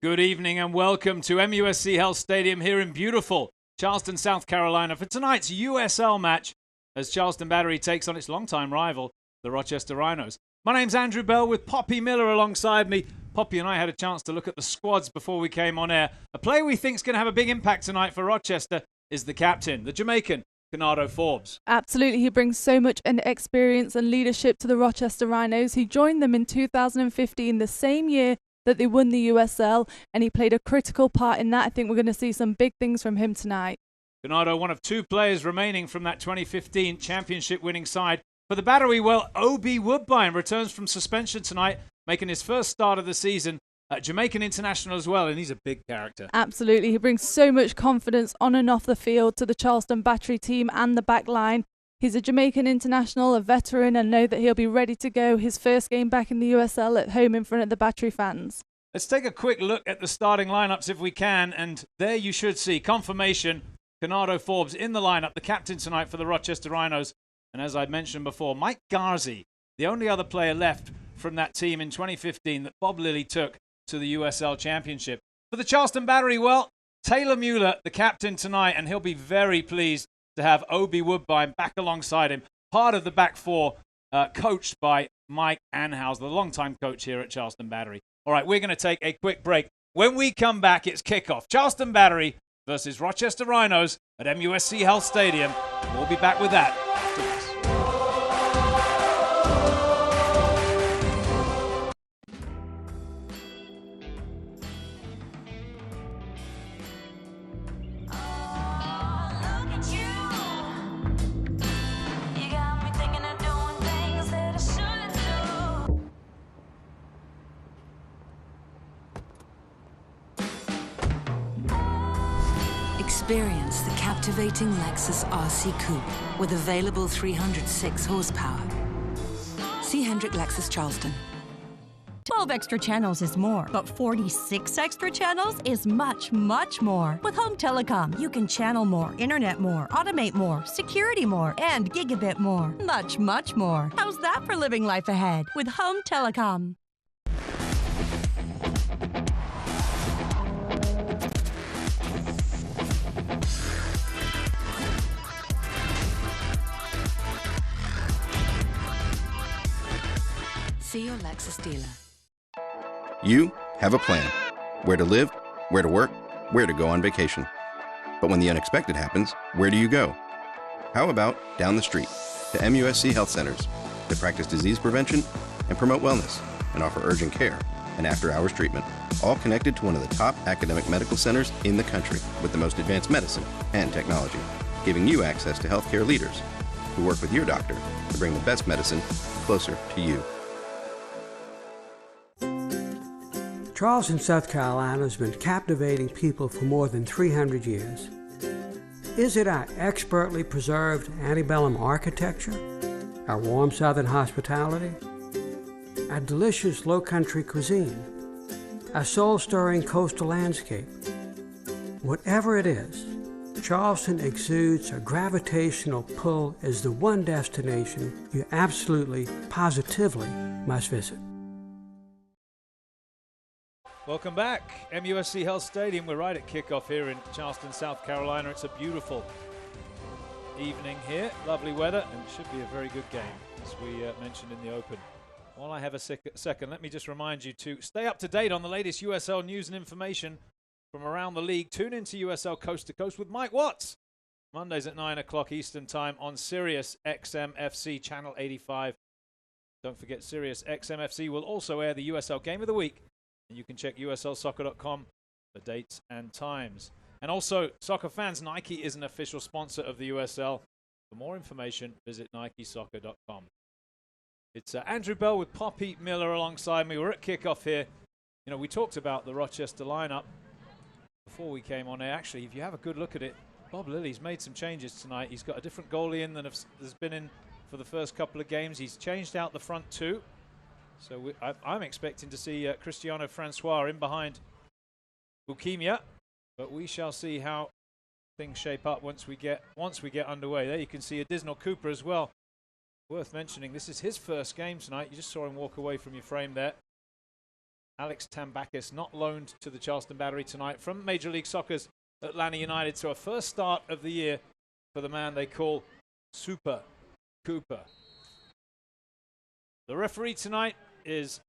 Good evening and welcome to MUSC Health Stadium here in beautiful Charleston, South Carolina for tonight's USL match as Charleston Battery takes on its longtime rival, the Rochester Rhinos. My name's Andrew Bell with Poppy Miller alongside me. Poppy and I had a chance to look at the squads before we came on air. A player we think is going to have a big impact tonight for Rochester is the captain, the Jamaican, Gara Forbes. Absolutely, he brings so much experience and leadership to the Rochester Rhinos. He joined them in 2015, the same year that they won the USL, and he played a critical part in that. I think we're going to see some big things from him tonight. Bernardo, one of two players remaining from that 2015 championship winning side. For the Battery, well, Obi Woodbine returns from suspension tonight, making his first start of the season. Jamaican international as well, and he's a big character. Absolutely, he brings so much confidence on and off the field to the Charleston Battery team and the back line. He's a Jamaican international, a veteran, and know that he'll be ready to go his first game back in the USL at home in front of the Battery fans. Let's take a quick look at the starting lineups if we can, and there you should see confirmation. Gara Forbes in the lineup, the captain tonight for the Rochester Rhinos. And as I mentioned before, Mike Garzi, the only other player left from that team in 2015 that Bob Lilly took to the USL Championship. For the Charleston Battery, well, Taylor Mueller, the captain tonight, and he'll be very pleased to have Obi Woodbine back alongside him, part of the back four, coached by Mike Anhouse, the longtime coach here at Charleston Battery. All right, we're going to take a quick break. When we come back, it's kickoff. Charleston Battery versus Rochester Rhinos at MUSC Health Stadium. We'll be back with that after this. Experience the captivating Lexus RC Coupe with available 306 horsepower. See Hendrick Lexus Charleston. 12 extra channels is more, but 46 extra channels is much, much more. With Home Telecom, you can channel more, internet more, automate more, security more, and gigabit more. Much, much more. How's that for living life ahead with Home Telecom? See your Lexus dealer. You have a plan. Where to live, where to work, where to go on vacation. But when the unexpected happens, where do you go? How about down the street to MUSC Health Centers that practice disease prevention and promote wellness and offer urgent care and after-hours treatment, all connected to one of the top academic medical centers in the country with the most advanced medicine and technology, giving you access to healthcare leaders who work with your doctor to bring the best medicine closer to you. Charleston, South Carolina has been captivating people for more than 300 years. Is it our expertly preserved antebellum architecture, our warm southern hospitality, our delicious low-country cuisine, our soul-stirring coastal landscape? Whatever it is, Charleston exudes a gravitational pull as the one destination you absolutely, positively must visit. Welcome back, MUSC Health Stadium. We're right at kickoff here in Charleston, South Carolina. It's a beautiful evening here, lovely weather, and it should be a very good game, as we mentioned in the open. While I have a second, let me just remind you to stay up to date on the latest USL news and information from around the league. Tune into USL Coast to Coast with Mike Watts, Mondays at 9 o'clock Eastern Time on Sirius XM-FC Channel 85. Don't forget, Sirius XM-FC will also air the USL Game of the Week. And you can check uslsoccer.com for dates and times. And also, soccer fans, Nike is an official sponsor of the USL. For more information, visit nikesoccer.com. It's Andrew Bell with Poppy Miller alongside me. We're at kickoff here. You know, we talked about the Rochester lineup before we came on air. Actually, if you have a good look at it, Bob Lilly's made some changes tonight. He's got a different goalie in than has been in for the first couple of games. He's changed out the front two. So I'm expecting to see Cristiano Francois in behind Leukemia, but we shall see how things shape up once we get underway. There you can see Additional Cooper as well. Worth mentioning, this is his first game tonight. You just saw him walk away from your frame there. Alex Tambakis not loaned to the Charleston Battery tonight from Major League Soccer's Atlanta United. So a first start of the year for the man they call Super Cooper. The referee tonight is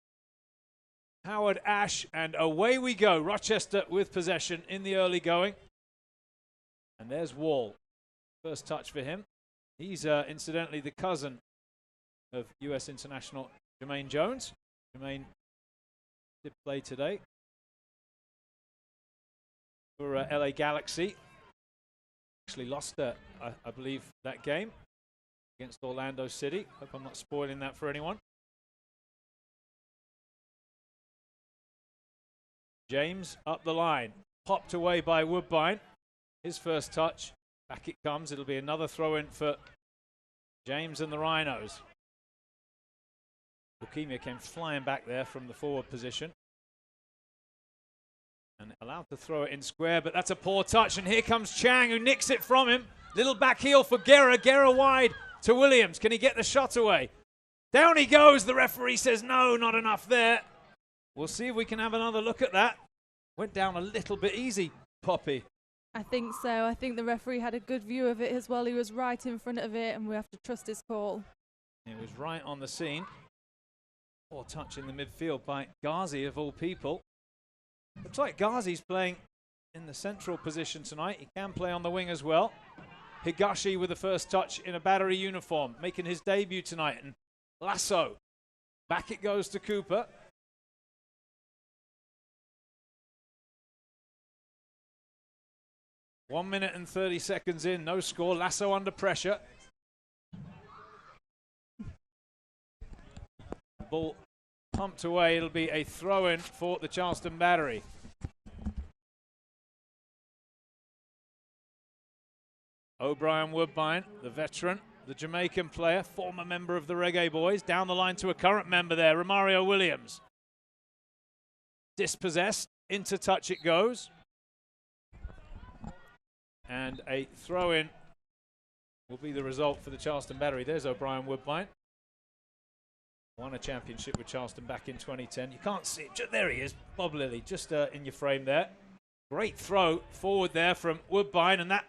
Howard Ash, and away we go. Rochester with possession in the early going. And there's Wall. First touch for him. He's incidentally the cousin of US international Jermaine Jones. Jermaine did play today for LA Galaxy. Actually lost, I believe, that game against Orlando City. Hope I'm not spoiling that for anyone. James up the line, popped away by Woodbine. His first touch, back it comes. It'll be another throw in for James and the Rhinos. Leukemia came flying back there from the forward position and allowed to throw it in square, but that's a poor touch, and here comes Chang, who nicks it from him. Little back heel for Gara. Gara wide to Williams. Can he get the shot away? Down he goes. The referee says no, not enough there. We'll see if we can have another look at that. Went down a little bit easy, Poppy. I think so. I think the referee had a good view of it as well. He was right in front of it, and we have to trust his call. He was right on the scene. Poor touch in the midfield by Ghazi, of all people. Looks like Ghazi's playing in the central position tonight. He can play on the wing as well. Higashi with the first touch in a Battery uniform, making his debut tonight. And Lasso. Back it goes to Cooper. One minute and 30 seconds in, no score. Lasso under pressure. Ball pumped away. It'll be a throw-in for the Charleston Battery. O'Brien Woodbine, the veteran, the Jamaican player, former member of the Reggae Boys, down the line to a current member there, Romario Williams. Dispossessed, into touch it goes. And a throw-in will be the result for the Charleston Battery. There's O'Brien Woodbine. Won a championship with Charleston back in 2010. You can't see it. There he is, Bob Lilly, just in your frame there. Great throw forward there from Woodbine, and that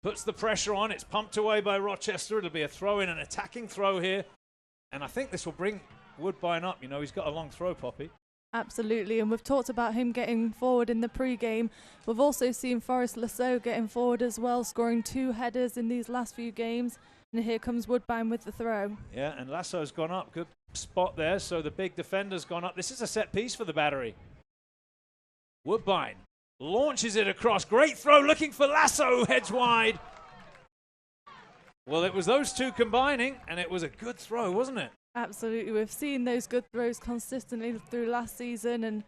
puts the pressure on. It's pumped away by Rochester. It'll be a throw-in, an attacking throw here. And I think this will bring Woodbine up. You know, he's got a long throw, Poppy. Absolutely, and we've talked about him getting forward in the pre-game. We've also seen Forrest Lasso getting forward as well, scoring 2 headers in these last few games. And here comes Woodbine with the throw. Yeah, and Lasso's gone up. Good spot there, so the big defender's gone up. This is a set piece for the Battery. Woodbine launches it across. Great throw, looking for Lasso, heads wide. Well, it was those two combining, and it was a good throw, wasn't it? Absolutely. We've seen those good throws consistently through last season, and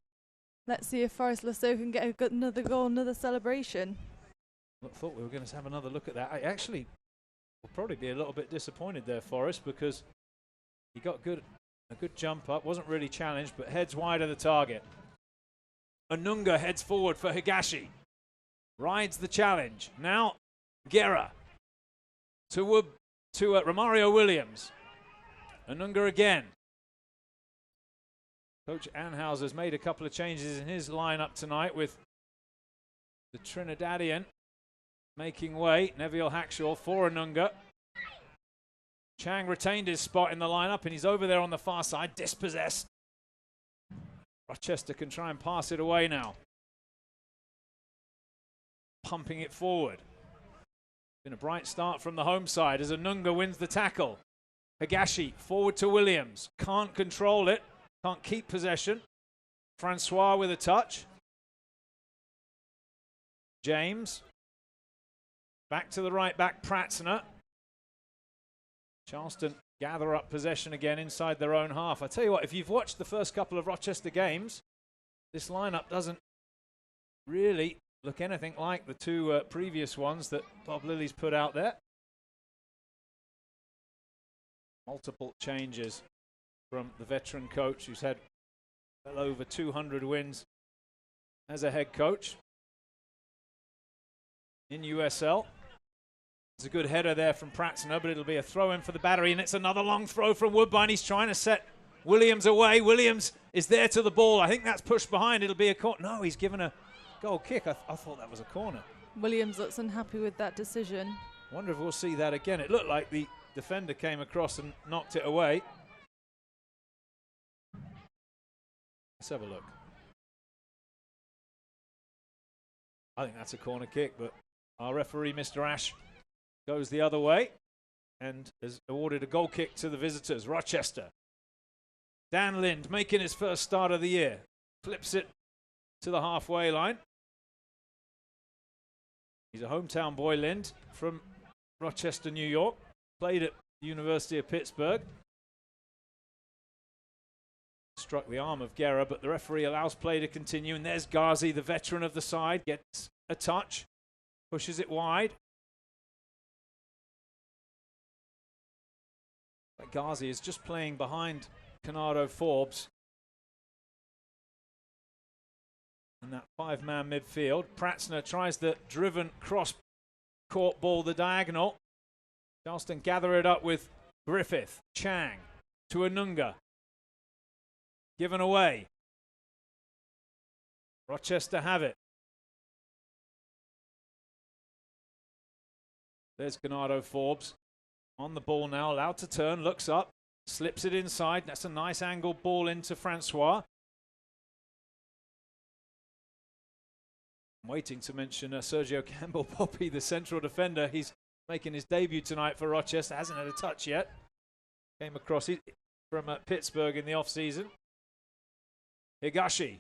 let's see if Forrest Lasso can get another goal, another celebration. I thought we were going to have another look at that. I actually will probably be a little bit disappointed there, Forrest, because he got a good jump up. Wasn't really challenged, but heads wide of the target. Anunga heads forward for Higashi. Rides the challenge. Now, Gara to Romario Williams. Anunga again. Coach Anhauser's made a couple of changes in his lineup tonight, with the Trinidadian making way. Neville Hackshaw for Anunga. Chang retained his spot in the lineup, and he's over there on the far side, dispossessed. Rochester can try and pass it away now. Pumping it forward. Been a bright start from the home side as Anunga wins the tackle. Higashi forward to Williams. Can't control it. Can't keep possession. Francois with a touch. James. Back to the right back, Pratzner. Charleston gather up possession again inside their own half. I tell you what, if you've watched the first couple of Rochester games, this lineup doesn't really look anything like the two previous ones that Bob Lilly's put out there. Multiple changes from the veteran coach, who's had well over 200 wins as a head coach in USL. It's a good header there from Pratzner, but it'll be a throw in for the Battery, and it's another long throw from Woodbine. He's trying to set Williams away. Williams is there to the ball. I think that's pushed behind. It'll be a corner. No, he's given a goal kick. I thought that was a corner. Williams looks unhappy with that decision. Wonder if we'll see that again. It looked like the defender came across and knocked it away. Let's have a look. I think that's a corner kick, but our referee, Mr. Ash, goes the other way and has awarded a goal kick to the visitors, Rochester. Dan Lind making his first start of the year. Flips it to the halfway line. He's a hometown boy, Lind, from Rochester, New York. Played at the University of Pittsburgh. Struck the arm of Gara, but the referee allows play to continue. And there's Ghazi, the veteran of the side, gets a touch, pushes it wide. But Ghazi is just playing behind Canado Forbes. And that five-man midfield. Pratzner tries the driven cross-court ball, the diagonal. Charleston gather it up with Griffith. Chang to Anunga. Given away. Rochester have it. There's Canado Forbes on the ball now, allowed to turn, looks up, slips it inside. That's a nice angled ball into Francois. I'm waiting to mention Sergio Campbell, Poppy, the central defender. He's making his debut tonight for Rochester. Hasn't had a touch yet. Came across it from Pittsburgh in the off-season. Higashi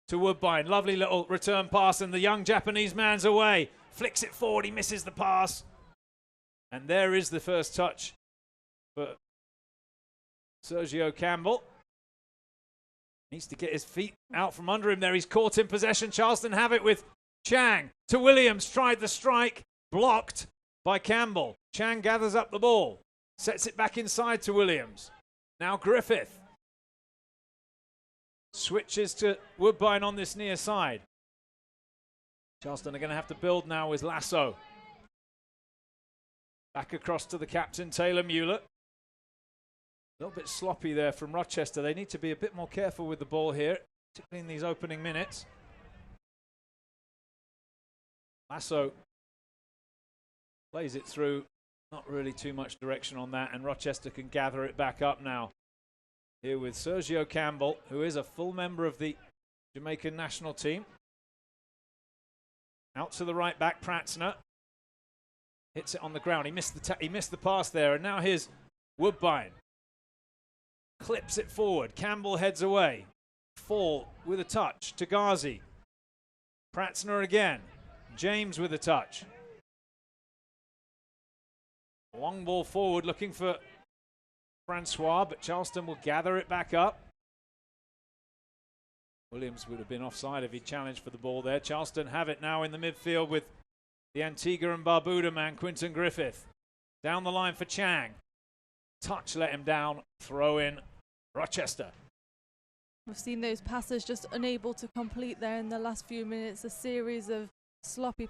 to Woodbine. Lovely little return pass, and the young Japanese man's away. Flicks it forward. He misses the pass. And there is the first touch for Sergio Campbell. Needs to get his feet out from under him there. He's caught in possession. Charleston have it with Chang to Williams. Tried the strike. Blocked by Campbell. Chang gathers up the ball. Sets it back inside to Williams. Now Griffith. Switches to Woodbine on this near side. Charleston are going to have to build now with Lasso. Back across to the captain, Taylor Mueller. A little bit sloppy there from Rochester. They need to be a bit more careful with the ball here, particularly in these opening minutes. Lasso plays it through. Not really too much direction on that, and Rochester can gather it back up now. Here with Sergio Campbell, who is a full member of the Jamaican national team. Out to the right back, Pratzner. Hits it on the ground. He missed the pass there, and now here's Woodbine. Clips it forward. Campbell heads away. Fall with a touch to Ghazi. Pratzner again. James with a touch. Long ball forward looking for Francois, but Charleston will gather it back up. Williams would have been offside if he challenged for the ball there. Charleston have it now in the midfield with the Antigua and Barbuda man, Quinton Griffith. Down the line for Chang. Touch let him down. Throw in Rochester. We've seen those passes just unable to complete there in the last few minutes. A series of sloppy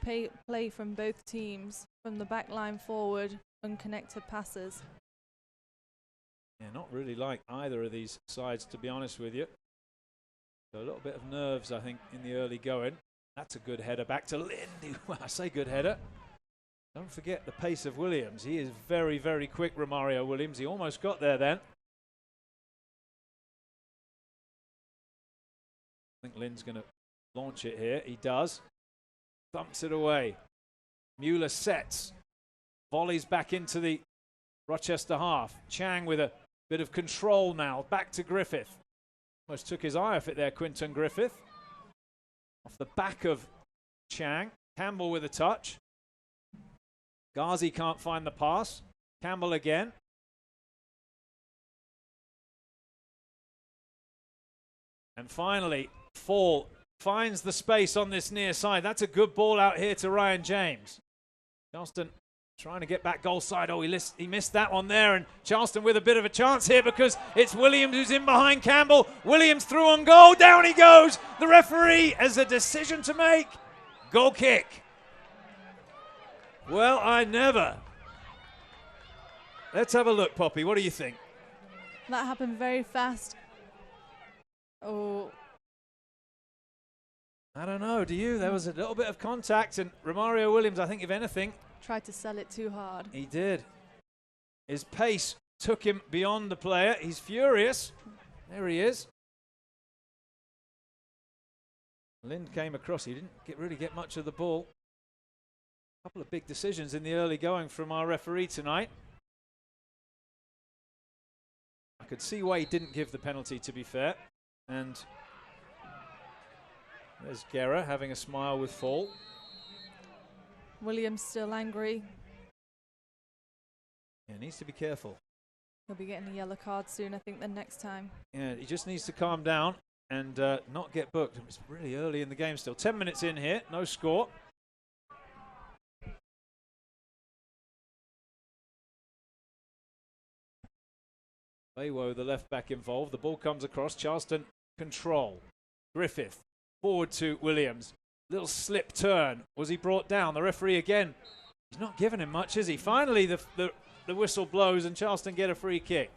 play from both teams, from the back line forward, unconnected passes. Yeah, not really like either of these sides, to be honest with you. So a little bit of nerves, I think, in the early going. That's a good header back to Lindy. Well, I say good header. Don't forget the pace of Williams. He is very, very quick, Romario Williams. He almost got there then. I think Lynn's going to launch it here. He does. Thumps it away. Mueller sets. Volleys back into the Rochester half. Chang with a bit of control now. Back to Griffith. Almost took his eye off it there, Quinton Griffith. Off the back of Chang. Campbell with a touch. Ghazi can't find the pass. Campbell again. And finally, Fall finds the space on this near side. That's a good ball out here to Ryan James. Charleston trying to get back goal side. Oh, he missed that one there. And Charleston with a bit of a chance here because it's Williams who's in behind Campbell. Williams through on goal. Down he goes. The referee has a decision to make. Goal kick. Well, I never. Let's have a look, Poppy. What do you think? That happened very fast. Oh. I don't know, do you? There was a little bit of contact, and Romario Williams, I think, if anything, Tried to sell it too hard. he did. His pace took him beyond the player. He's furious. There he is. Lind came across. He didn't really get much of the ball. A couple of big decisions in the early going from our referee tonight. I could see why he didn't give the penalty, to be fair. And there's Gara having a smile with Fall. Williams still angry. Yeah, needs to be careful. He'll be getting a yellow card soon, I think, the next time. Yeah, he just needs to calm down and not get booked. It's really early in the game still. 10 minutes in here, no score. Baywo, the left back, involved. The ball comes across. Charleston control. Griffith forward to Williams. Little slip turn. Was he brought down? The referee again. He's not giving him much, is he? Finally, the whistle blows and Charleston get a free kick.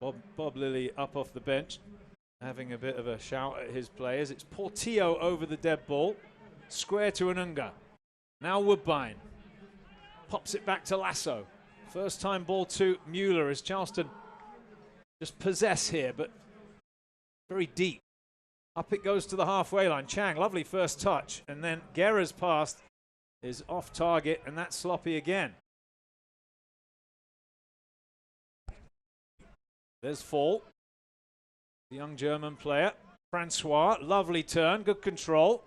Bob Lilly up off the bench, having a bit of a shout at his players. It's Portillo over the dead ball. Square to Anunga. Now Woodbine. Pops it back to Lasso. First time ball to Mueller as Charleston just possess here, but very deep. Up it goes to the halfway line. Chang, lovely first touch. And then Gara's pass is off target, and that's sloppy again. There's Fall, the young German player. Francois, lovely turn, good control.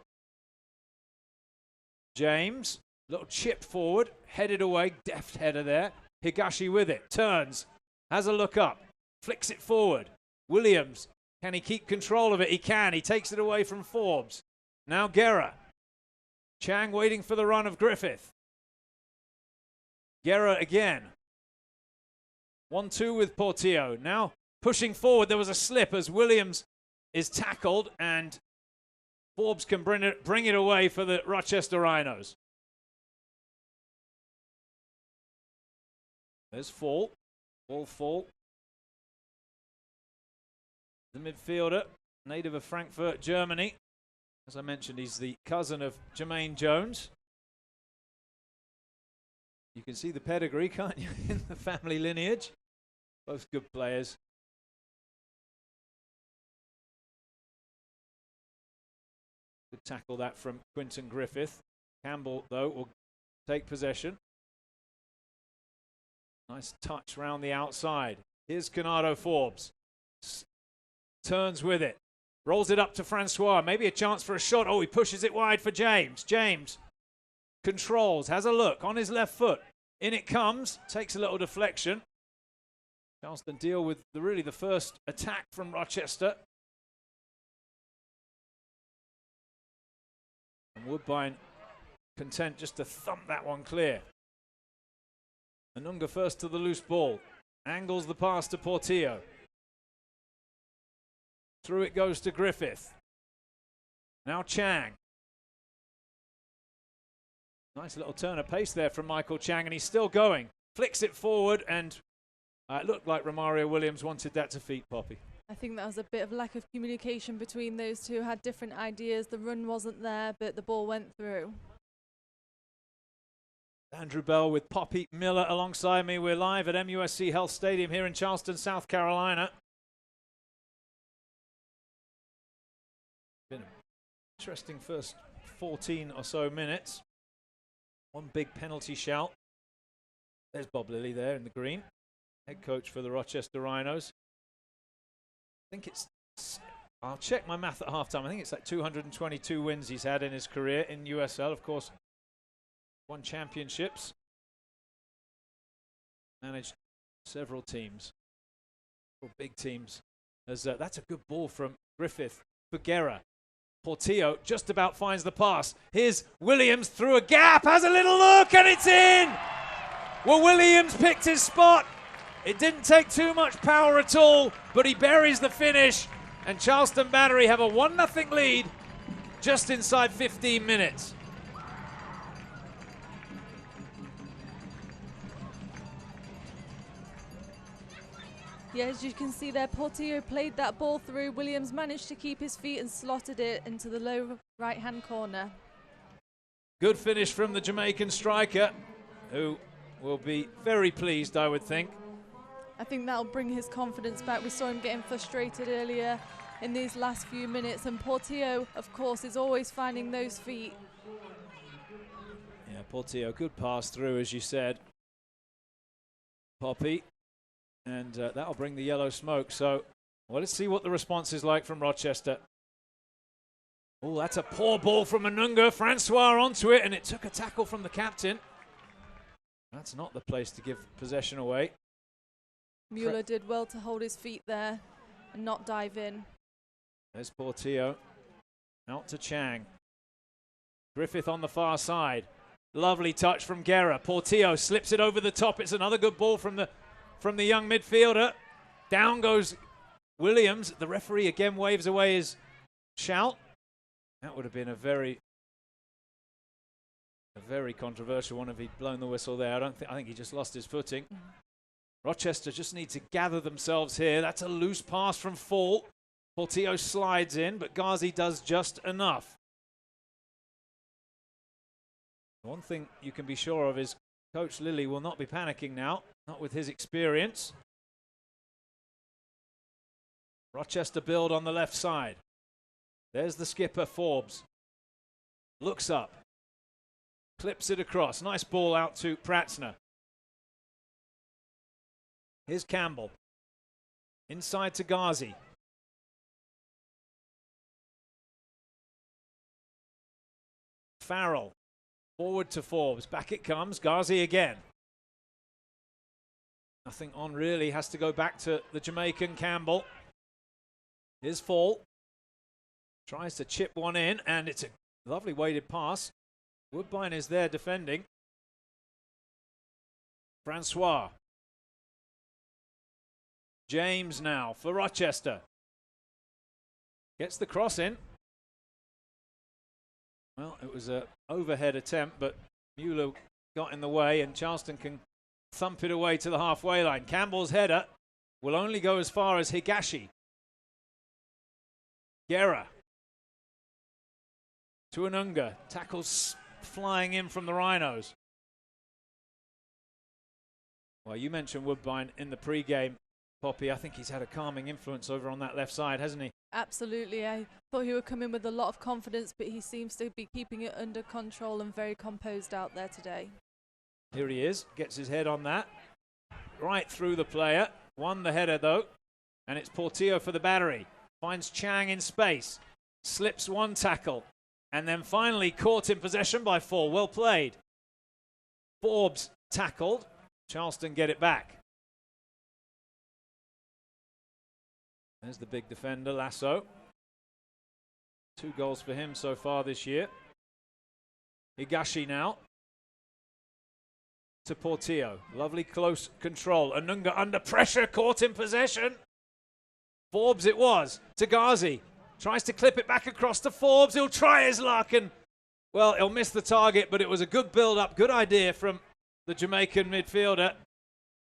James, little chip forward, headed away, deft header there. Higashi with it, turns, has a look up, flicks it forward. Williams, can he keep control of it? He can, he takes it away from Forbes. Now Gara. Chang waiting for the run of Griffith. Gara again. 1-2 with Portillo. Now pushing forward, there was a slip as Williams is tackled and Forbes can bring it away for the Rochester Rhinos. There's Fall. Fall. The midfielder, native of Frankfurt, Germany. As I mentioned, he's the cousin of Jermaine Jones. You can see the pedigree, can't you, in the family lineage. Both good players. Good tackle that from Quinton Griffith. Campbell, though, will take possession. Nice touch round the outside. Here's Canado Forbes. Turns with it. Rolls it up to Francois. Maybe a chance for a shot. Oh, he pushes it wide for James. James controls, has a look on his left foot. In it comes, takes a little deflection. Charleston deal with the first attack from Rochester. And Woodbine content just to thump that one clear. Anunga first to the loose ball. Angles the pass to Portillo. Through it goes to Griffith. Now Chang. Nice little turn of pace there from Michael Chang, and he's still going. Flicks it forward, and it looked like Romario Williams wanted that to feet Poppy. I think that was a bit of lack of communication between those two. Had different ideas. The run wasn't there, but the ball went through. Andrew Bell with Poppy Miller alongside me. We're live at MUSC Health Stadium here in Charleston, South Carolina. Been an interesting first 14 or so minutes. One big penalty shout. There's Bob Lilly there in the green. Head coach for the Rochester Rhinos. I think I'll check my math at halftime. I think it's like 222 wins he's had in his career in USL. Of course, won championships. Managed several teams. Several big teams. That's a good ball from Griffith for Gara. Portillo just about finds the pass. Here's Williams through a gap, has a little look, and it's in! Well, Williams picked his spot. It didn't take too much power at all, but he buries the finish, and Charleston Battery have a 1-0 lead just inside 15 minutes. Yeah, as you can see there, Portillo played that ball through. Williams managed to keep his feet and slotted it into the low right-hand corner. Good finish from the Jamaican striker, who will be very pleased, I would think. I think that'll bring his confidence back. We saw him getting frustrated earlier in these last few minutes, and Portillo, of course, is always finding those feet. Yeah, Portillo, good pass through, as you said, Poppy. And that'll bring the yellow smoke. So, well, let's see what the response is like from Rochester. Oh, that's a poor ball from Anunga. Francois onto it, and it took a tackle from the captain. That's not the place to give possession away. Mueller did well to hold his feet there and not dive in. There's Portillo. Out to Chang. Griffith on the far side. Lovely touch from Gara. Portillo slips it over the top. It's another good ball from the young midfielder. Down goes Williams. The referee again waves away his shout. That would have been a very controversial one if he'd blown the whistle there. I think he just lost his footing. Rochester just need to gather themselves here. That's a loose pass from Fall. Portillo slides in, but Ghazi does just enough. One thing you can be sure of is Coach Lilly will not be panicking now, not with his experience. Rochester build on the left side. There's the skipper, Forbes. Looks up. Clips it across. Nice ball out to Pratzner. Here's Campbell. Inside to Ghazi. Farrell. Forward to Forbes. Back it comes. Ghazi again. Nothing on really. Has to go back to the Jamaican Campbell. Here's Fall. Tries to chip one in, and it's a lovely weighted pass. Woodbine is there defending. Francois. James now for Rochester. Gets the cross in. Well, it was an overhead attempt, but Mueller got in the way, and Charleston can thump it away to the halfway line. Campbell's header will only go as far as Higashi. Gara. To Anunga. Tackles flying in from the Rhinos. Well, you mentioned Woodbine in the pre-game, Poppy. I think he's had a calming influence over on that left side, hasn't he? Absolutely. I thought he would come in with a lot of confidence, but he seems to be keeping it under control and very composed out there today. Here he is. Gets his head on that. Right through the player. Won the header, though. And it's Portillo for the battery. Finds Chang in space. Slips one tackle. And then finally caught in possession by Fall. Well played. Forbes tackled. Charleston get it back. There's the big defender, Lasso. 2 goals for him so far this year. Higashi now. To Portillo. Lovely close control. Anunga under pressure, caught in possession. Forbes it was. To Ghazi. Tries to clip it back across to Forbes. He'll try his luck and, well, he'll miss the target, but it was a good build-up, good idea from the Jamaican midfielder.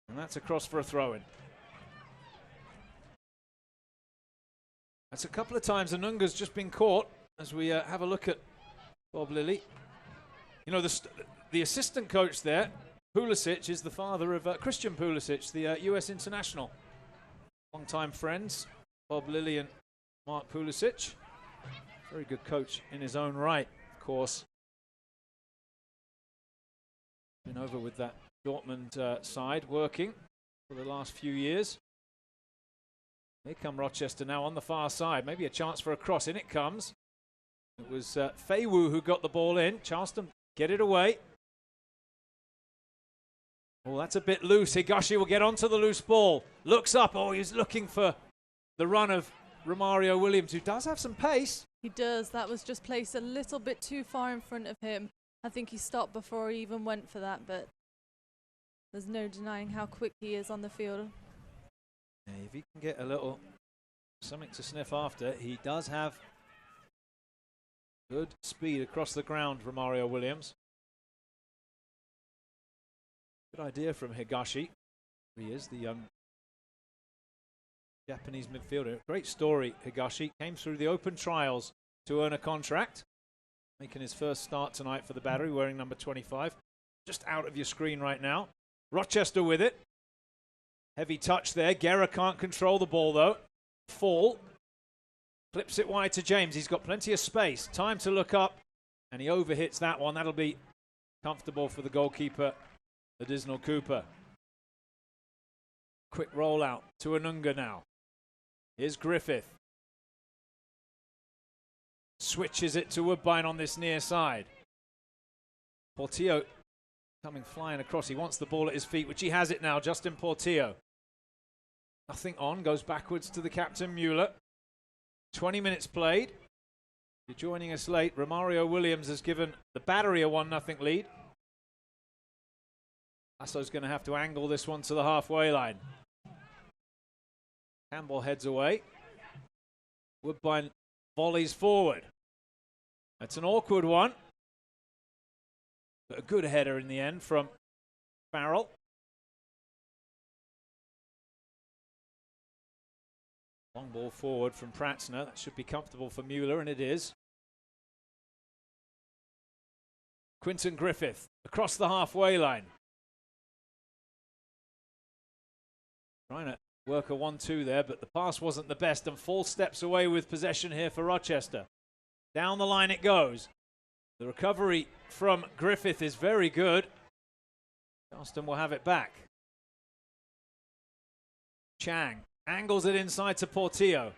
And that's across for a throw-in. That's a couple of times Anunga's just been caught as we have a look at Bob Lilly. You know, the assistant coach there, Pulisic, is the father of Christian Pulisic, the US international. Long-time friends, Bob Lilly and Mark Pulisic. Very good coach in his own right, of course. Been over with that Dortmund side, working for the last few years. Here come Rochester now on the far side. Maybe a chance for a cross. In it comes. It was Feiwu who got the ball in. Charleston get it away. Oh, that's a bit loose. Higashi will get onto the loose ball. Looks up. Oh, he's looking for the run of Romario Williams, who does have some pace. He does. That was just placed a little bit too far in front of him. I think he stopped before he even went for that, but there's no denying how quick he is on the field. Yeah, if he can get a little something to sniff after, he does have good speed across the ground, Romario Williams. Good idea from Higashi. He is the young Japanese midfielder. Great story, Higashi. Came through the open trials to earn a contract. Making his first start tonight for the Battery, wearing number 25. Just out of your screen right now. Rochester with it. Heavy touch there. Gara can't control the ball, though. Fall. Clips it wide to James. He's got plenty of space. Time to look up. And he overhits that one. That'll be comfortable for the goalkeeper, the Disnall Cooper. Quick rollout to Anunga now. Here's Griffith. Switches it to Woodbine on this near side. Portillo coming flying across. He wants the ball at his feet, which he has it now. Justin Portillo. Nothing on. Goes backwards to the captain, Mueller. 20 minutes played. If you're joining us late, Romario Williams has given the Battery a 1-0 lead. Lasso's going to have to angle this one to the halfway line. Campbell heads away. Woodbine volleys forward. That's an awkward one. But a good header in the end from Farrell. Long ball forward from Pratzner. That should be comfortable for Mueller, and it is. Quinton Griffith across the halfway line. Trying to work a 1-2 there, but the pass wasn't the best, and Fall steps away with possession here for Rochester. Down the line it goes. The recovery from Griffith is very good. Charleston will have it back. Chang angles it inside to Portillo.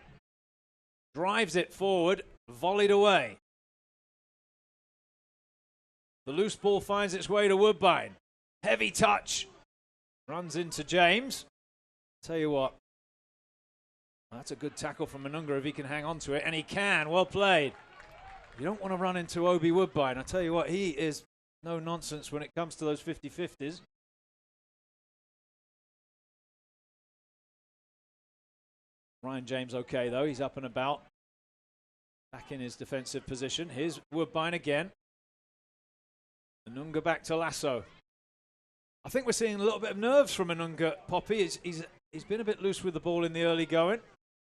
Drives it forward, volleyed away. The loose ball finds its way to Woodbine. Heavy touch. Runs into James. Tell you what, that's a good tackle from Anunga if he can hang on to it, and he can. Well played. You don't want to run into Obi Woodbine. I tell you what, he is no nonsense when it comes to those 50-50s. Ryan James okay, though. He's up and about. Back in his defensive position. Here's Woodbine again. Anunga back to Lasso. I think we're seeing a little bit of nerves from Anunga, Poppy. He's been a bit loose with the ball in the early going.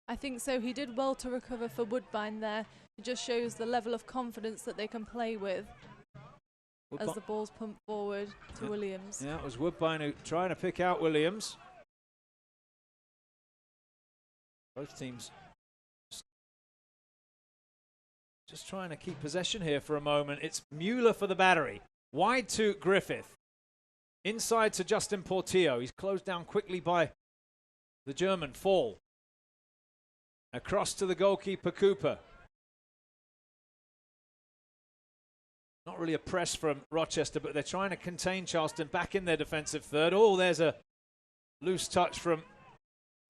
I think so. He did well to recover for Woodbine there. It just shows the level of confidence that they can play with as the ball's pumped forward to Williams. Yeah, it was Woodbine trying to pick out Williams. Both teams just trying to keep possession here for a moment. It's Mueller for the Battery. Wide to Griffith. Inside to Justin Portillo. He's closed down quickly by the German. Fall. Across to the goalkeeper, Cooper. Not really a press from Rochester, but they're trying to contain Charleston back in their defensive third. Oh, there's a loose touch from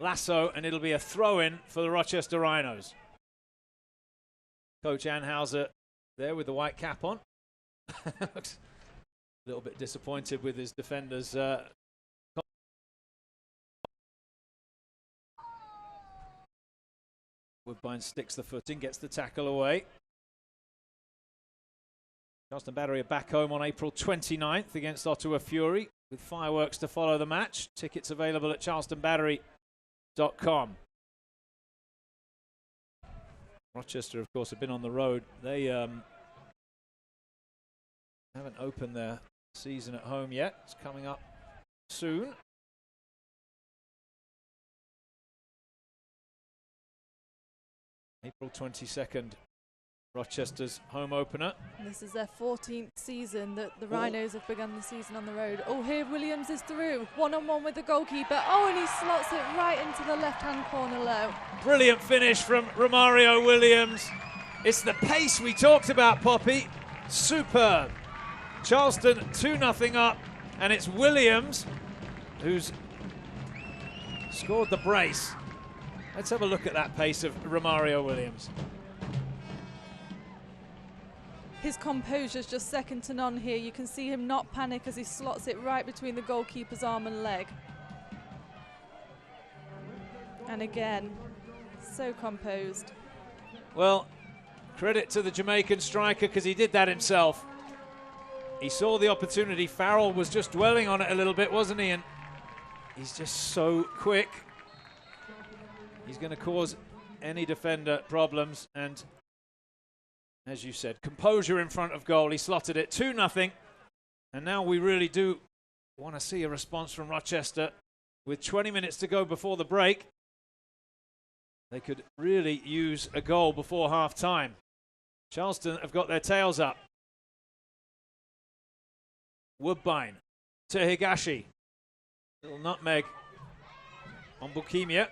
Lasso, and it'll be a throw-in for the Rochester Rhinos. Coach Anhauser there with the white cap on. Looks a little bit disappointed with his defenders. Woodbine sticks the foot in, gets the tackle away. Charleston Battery are back home on April 29th against Ottawa Fury, with fireworks to follow the match. Tickets available at charlestonbattery.com. Rochester, of course, have been on the road. They haven't opened their season at home yet. It's coming up soon. April 22nd, Rochester's home opener. This is their 14th season that the Rhinos have begun the season on the road. Oh, here Williams is through. One-on-one with the goalkeeper. Oh, and he slots it right into the left-hand corner low. Brilliant finish from Romario Williams. It's the pace we talked about, Poppy. Superb. Charleston 2-0 up, and it's Williams who's scored the brace. Let's have a look at that pace of Romario Williams. His composure's just second to none here. You can see him not panic as he slots it right between the goalkeeper's arm and leg. And again, so composed. Well, credit to the Jamaican striker because he did that himself. He saw the opportunity. Farrell was just dwelling on it a little bit, wasn't he? And he's just so quick. He's going to cause any defender problems, and as you said, composure in front of goal. He slotted it 2-0, and now we really do want to see a response from Rochester. With 20 minutes to go before the break, they could really use a goal before half-time. Charleston have got their tails up. Woodbine to Higashi. Little nutmeg on Bukimia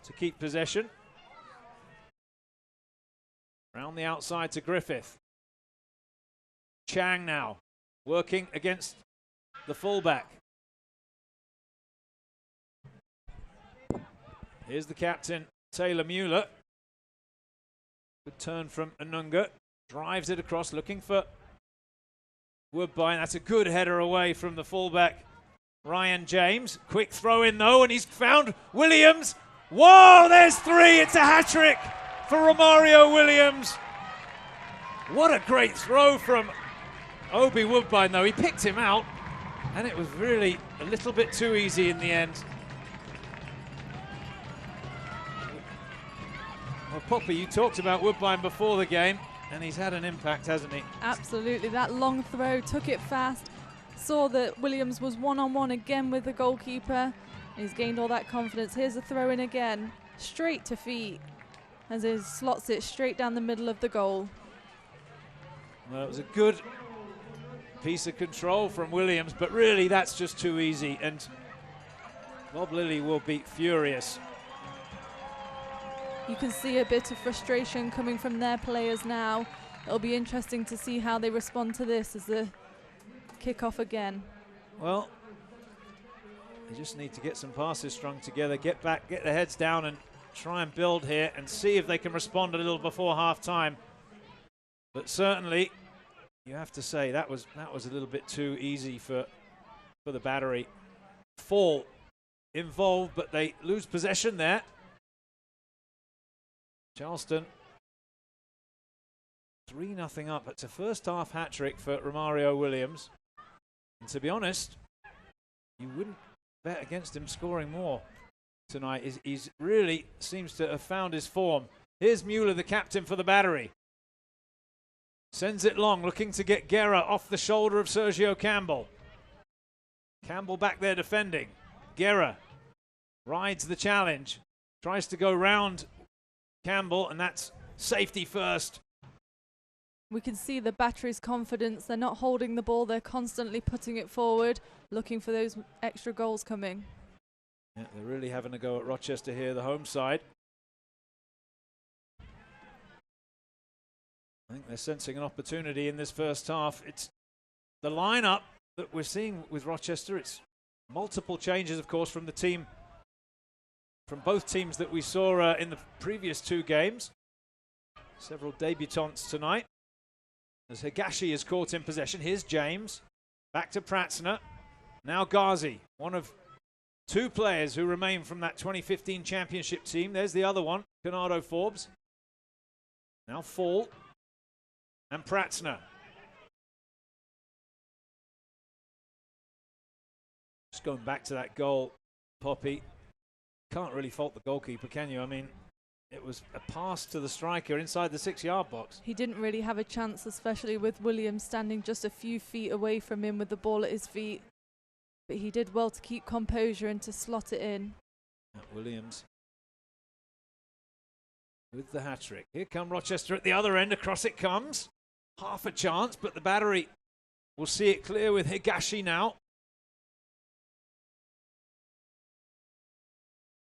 to keep possession. Round the outside to Griffith. Chang now working against the fullback. Here's the captain, Taylor Mueller. Good turn from Anunga. Drives it across, looking for Woodbine. That's a good header away from the fullback, Ryan James. Quick throw in though, and he's found Williams. Whoa, there's 3. It's a hat-trick for Romario Williams. What a great throw from Obi Woodbine though. He picked him out, and it was really a little bit too easy in the end. Well, Poppy, you talked about Woodbine before the game, and he's had an impact, hasn't he? Absolutely. That long throw, took it fast, saw that Williams was one-on-one again with the goalkeeper. He's gained all that confidence. Here's a throw in again, straight to feet, as he slots it straight down the middle of the goal. Well, it was a good piece of control from Williams, but really that's just too easy, and Bob Lilly will be furious. You can see a bit of frustration coming from their players now. It'll be interesting to see how they respond to this as the kick-off again. Well, they just need to get some passes strung together, get back, get their heads down and try and build here and see if they can respond a little before half-time. But certainly, you have to say that was a little bit too easy for the Battery. Fall involved, but they lose possession there. Charleston 3-0 up. It's a first half hat-trick for Romario Williams. And to be honest, you wouldn't bet against him scoring more tonight. He's really seems to have found his form. Here's Mueller, the captain for the Battery. Sends it long, looking to get Gara off the shoulder of Sergio Campbell. Campbell back there defending. Gara rides the challenge, tries to go round Campbell, and that's safety first. We can see the Battery's confidence. They're not holding the ball, they're constantly putting it forward, looking for those extra goals coming. Yeah, they're really having a go at Rochester here, the home side. I think they're sensing an opportunity in this first half. It's the lineup that we're seeing with Rochester. It's multiple changes, of course, from the team, from both teams that we saw in the previous 2 games. Several debutants tonight. As Higashi is caught in possession. Here's James. Back to Pratzner. Now Ghazi, one of 2 players who remain from that 2015 championship team. There's the other one, Canado Forbes. Now Fall and Pratzner. Just going back to that goal, Poppy. Can't really fault the goalkeeper, can you? I mean, it was a pass to the striker inside the 6-yard box. He didn't really have a chance, especially with Williams standing just a few feet away from him with the ball at his feet. But he did well to keep composure and to slot it in. Williams with the hat-trick. Here come Rochester at the other end. Across it comes. Half a chance, but the Battery will see it clear with Higashi now.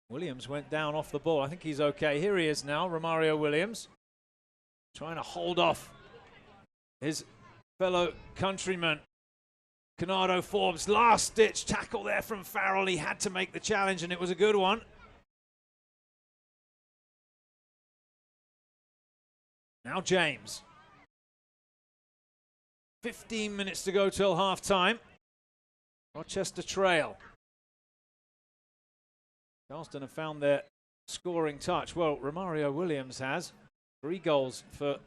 Williams went down off the ball. I think he's okay. Here he is now, Romario Williams. Trying to hold off his fellow countryman, Canado Forbes. Last-ditch tackle there from Farrell. He had to make the challenge, and it was a good one. Now James. 15 minutes to go till half-time. Rochester trail. Charleston have found their scoring touch. Well, Romario Williams has 3 goals for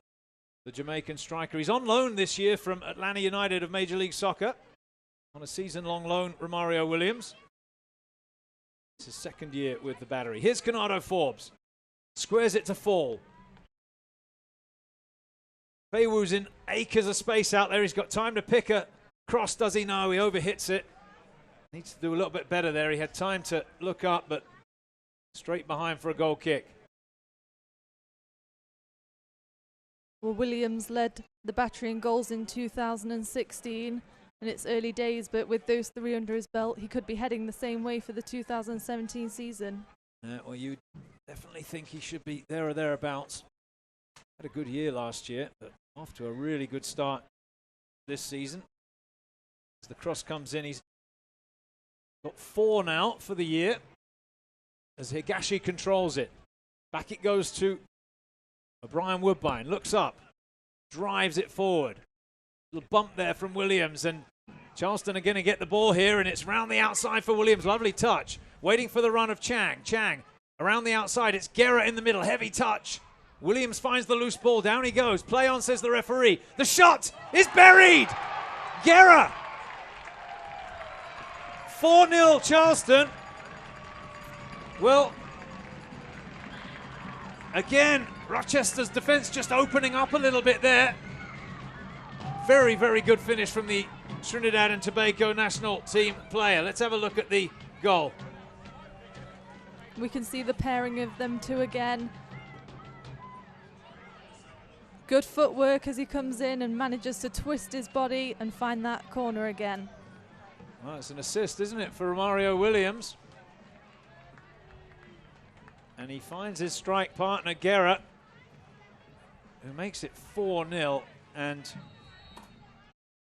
the Jamaican striker. He's on loan this year from Atlanta United of Major League Soccer. On a season-long loan, Romario Williams. It's his second year with the Battery. Here's Canado Forbes. Squares it to Fall. Faywoo's in acres of space out there. He's got time to pick a cross, does he? No, he overhits it. Needs to do a little bit better there. He had time to look up, but straight behind for a goal kick. Well, Williams led the Battery in goals in 2016, and it's early days, but with those 3 under his belt, he could be heading the same way for the 2017 season. Well, you definitely think he should be there or thereabouts. Had a good year last year, but off to a really good start this season. As the cross comes in, he's got 4 now for the year. As Higashi controls it. Back it goes to Brian Woodbine. Looks up. Drives it forward. Little bump there from Williams, and Charleston are going to get the ball here, and it's round the outside for Williams. Lovely touch. Waiting for the run of Chang. Chang around the outside. It's Gara in the middle. Heavy touch. Williams finds the loose ball. Down he goes. Play on, says the referee. The shot is buried. Gara. 4-0 Charleston. Well, again, Rochester's defense just opening up a little bit there. Very, very good finish from the Trinidad and Tobago national team player. Let's have a look at the goal. We can see the pairing of them two again. Good footwork as he comes in and manages to twist his body and find that corner again. Well, it's an assist, isn't it, for Romario Williams? And he finds his strike partner, Gara, who makes it 4-0. And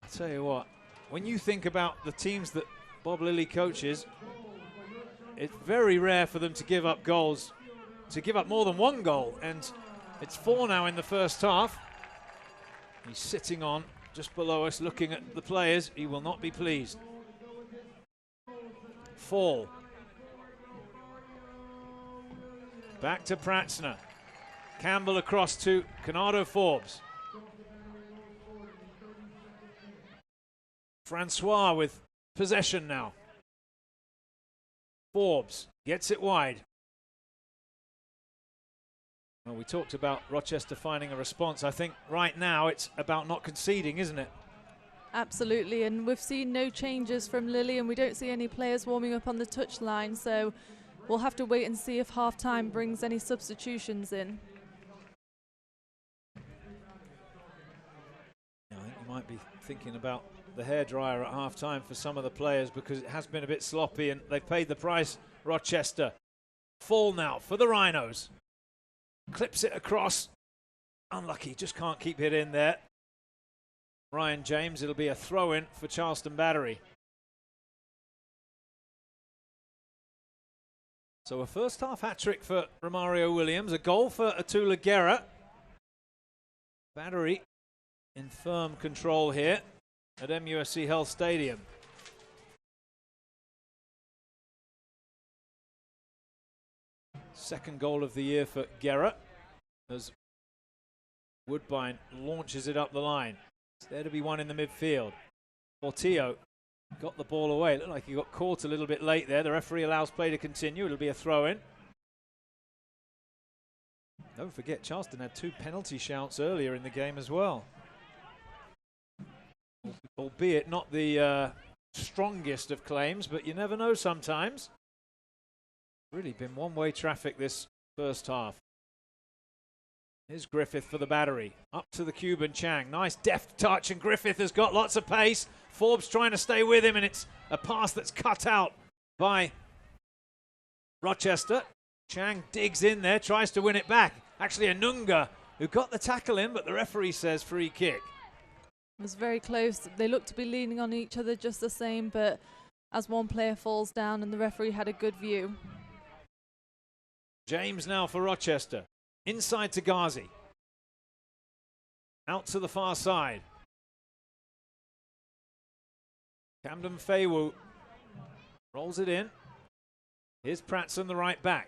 I'll tell you what, when you think about the teams that Bob Lilly coaches, it's very rare for them to give up goals, to give up more than 1 goal. And it's 4 now in the first half. He's sitting on just below us, looking at the players. He will not be pleased. Fall. Back to Pratzner. Campbell across to Canado Forbes. Francois with possession now. Forbes gets it wide. Well, we talked about Rochester finding a response. I think right now it's about not conceding, isn't it? Absolutely, and we've seen no changes from Lilly, and we don't see any players warming up on the touchline, so we'll have to wait and see if half-time brings any substitutions in. I think you might be thinking about the hairdryer at half-time for some of the players, because it has been a bit sloppy and they've paid the price, Rochester. Fall now for the Rhinos. Clips it across. Unlucky, just can't keep it in there. Ryan James, it'll be a throw-in for Charleston Battery. So a first half hat-trick for Romario Williams, a goal for Atula Gara. Battery in firm control here at MUSC Health Stadium. Second goal of the year for Gara as Woodbine launches it up the line. It's there to be one in the midfield. Portillo got the ball away. Looked like he got caught a little bit late there. The referee allows play to continue. It'll be a throw-in. Don't forget, Charleston had 2 penalty shouts earlier in the game as well. Albeit not the strongest of claims, but you never know sometimes. Really been one-way traffic this first half. Here's Griffith for the Battery. Up to the Cuban Chang. Nice deft touch, and Griffith has got lots of pace. Forbes trying to stay with him, and it's a pass that's cut out by Rochester. Chang digs in there, tries to win it back. Actually, Anunga, who got the tackle in, but the referee says free kick. It was very close. They looked to be leaning on each other just the same, but as one player falls down and the referee had a good view. James now for Rochester. Inside to Ghazi. Out to the far side. Camden Faywoo rolls it in. Here's Pratzen, the right back.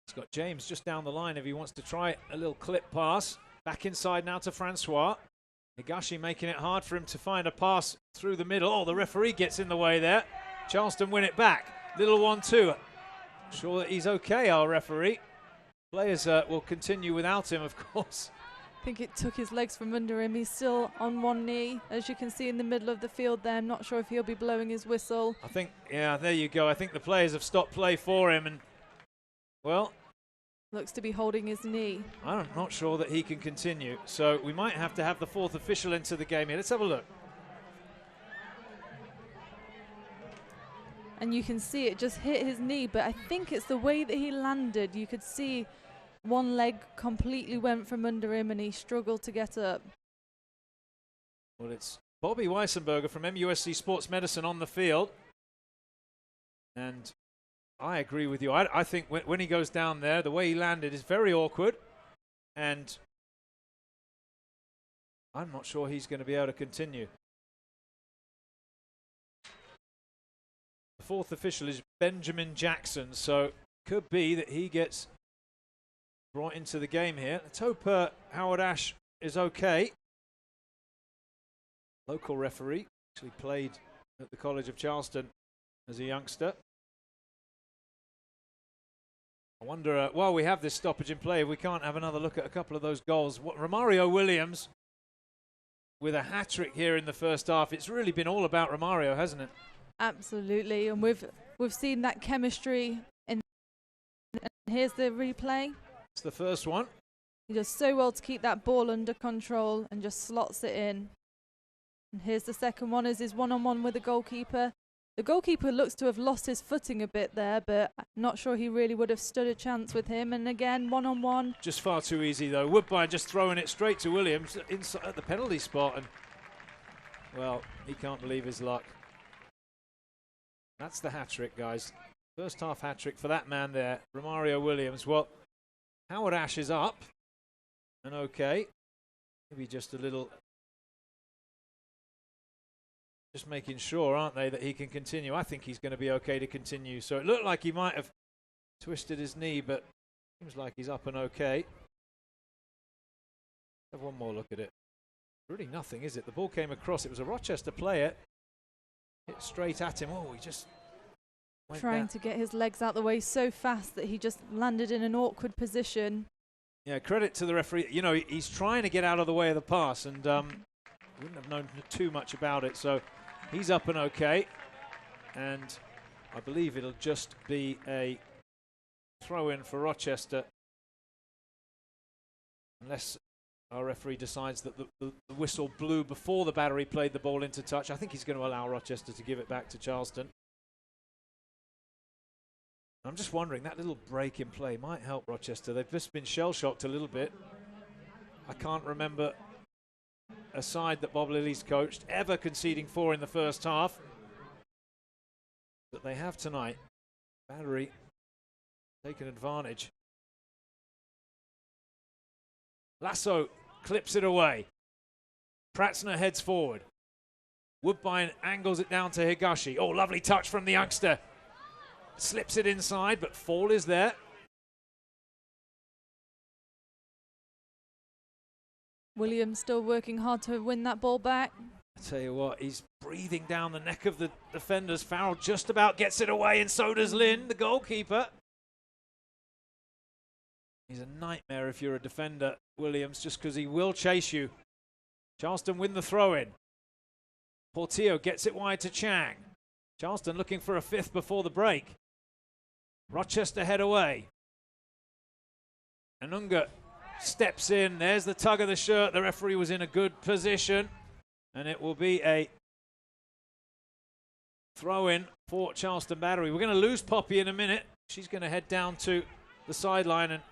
He's got James just down the line if he wants to try a little clip pass. Back inside now to Francois. Higashi making it hard for him to find a pass through the middle. Oh, the referee gets in the way there. Charleston win it back. Little 1-2. Sure that he's okay, our referee. Players will continue without him, of course. I think it took his legs from under him. He's still on one knee, as you can see in the middle of the field there. I'm not sure if he'll be blowing his whistle. I think, yeah, there you go. I think the players have stopped play for him, and, well, looks to be holding his knee. I'm not sure that he can continue. So we might have to have the fourth official into the game here. Let's have a look. And you can see it just hit his knee, but I think it's the way that he landed. You could see one leg completely went from under him and he struggled to get up. Well, it's Bobby Weissenberger from MUSC Sports Medicine on the field. And I agree with you. I think when he goes down there, the way he landed is very awkward. And I'm not sure he's going to be able to continue. The fourth official is Benjamin Jackson, so could be that he gets brought into the game here. Let's hope Howard Ash is okay. Local referee, actually played at the College of Charleston as a youngster. I wonder, while we have this stoppage in play, if we can't have another look at a couple of those goals. Romario Williams with a hat-trick here in the first half. It's really been all about Romario, hasn't it? Absolutely, and we've seen that chemistry. And here's the replay. It's the first one. He does so well to keep that ball under control and just slots it in. And here's the second one, is his one-on-one with the goalkeeper. The goalkeeper looks to have lost his footing a bit there, but I'm not sure he really would have stood a chance with him. And again, one-on-one. Just far too easy, though. Woodbine just throwing it straight to Williams inside at the penalty spot. And, well, he can't believe his luck. That's the hat-trick, guys. First half hat-trick for that man there, Romario Williams. Well, Howard Ash is up and okay. Maybe just a little, just making sure, aren't they, that he can continue. I think he's going to be okay to continue. So it looked like he might have twisted his knee, but seems like he's up and okay. Have one more look at it. Really nothing, is it? The ball came across. It was a Rochester player. Hit straight at him. Oh, he just went trying to get his legs out the way so fast that he just landed in an awkward position. Yeah, credit to the referee. You know, he's trying to get out of the way of the pass, and wouldn't have known too much about it. So he's up and okay. And I believe it'll just be a throw-in for Rochester, unless our referee decides that the whistle blew before the battery played the ball into touch. I think he's going to allow Rochester to give it back to Charleston. I'm just wondering, that little break in play might help Rochester. They've just been shell-shocked a little bit. I can't remember a side that Bob Lilly's coached ever conceding 4 in the first half. But they have tonight. Battery taken advantage. Lasso clips it away. Pratzner heads forward. Woodbine angles it down to Higashi. Oh, lovely touch from the youngster. Slips it inside, but fall is there. Williams still working hard to win that ball back. I tell you what, he's breathing down the neck of the defenders. Farrell just about gets it away, and so does Lynn, the goalkeeper. He's a nightmare if you're a defender, Williams, just because he will chase you. Charleston win the throw-in. Portillo gets it wide to Chang. Charleston looking for a fifth before the break. Rochester head away. Anunga steps in. There's the tug of the shirt. The referee was in a good position. And it will be a throw-in for Charleston Battery. We're going to lose Poppy in a minute. She's going to head down to the sideline and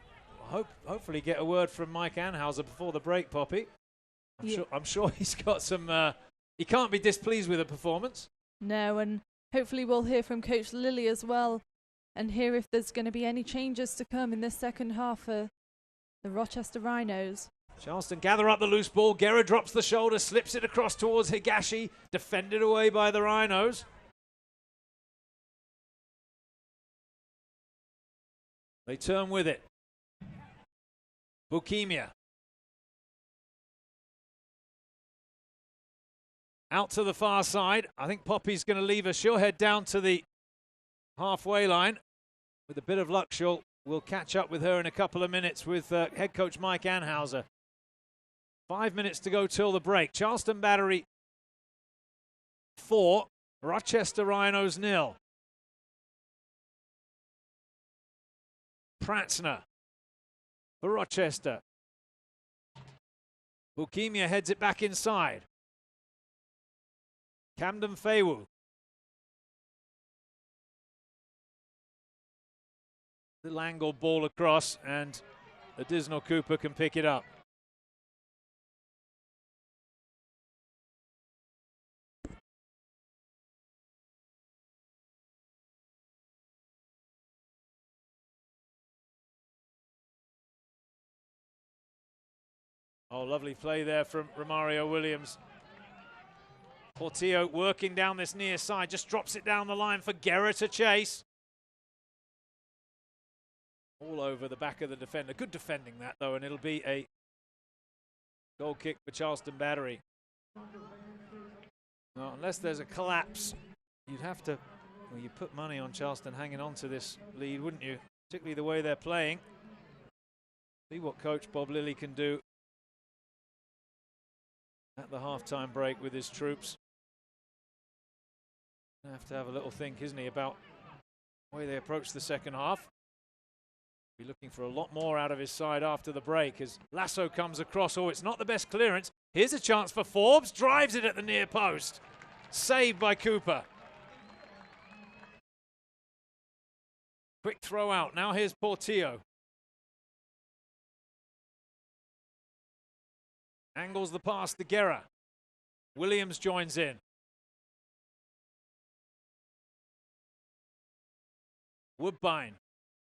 hopefully get a word from Mike Anhauser before the break, Poppy. I'm sure he's got some... he can't be displeased with the performance. No, and hopefully we'll hear from Coach Lilly as well and hear if there's going to be any changes to come in this second half for the Rochester Rhinos. Charleston gather up the loose ball. Gara drops the shoulder, slips it across towards Higashi. Defended away by the Rhinos. They turn with it. Bukimia. Out to the far side. I think Poppy's going to leave her. She'll head down to the halfway line. With a bit of luck, we'll catch up with her in a couple of minutes with head coach Mike Anhauser. 5 minutes to go till the break. Charleston Battery 4, Rochester Rhinos 0. Pratzner for Rochester. Bukimia heads it back inside. Camden Fewu. Little angle ball across, and Additional Cooper can pick it up. Oh, lovely play there from Romario Williams. Portillo working down this near side, just drops it down the line for Gara to chase. All over the back of the defender. Good defending that, though, and it'll be a goal kick for Charleston Battery. Well, unless there's a collapse, you'd have to, well, you put money on Charleston hanging on to this lead, wouldn't you? Particularly the way they're playing. See what Coach Bob Lilly can do at the halftime break with his troops. Gonna have to have a little think, isn't he, about the way they approach the second half. Be looking for a lot more out of his side after the break as Lasso comes across. Oh, it's not the best clearance. Here's a chance for Forbes. Drives it at the near post. Saved by Cooper. Quick throw out. Now here's Portillo. Angles the pass to Gara. Williams joins in. Woodbine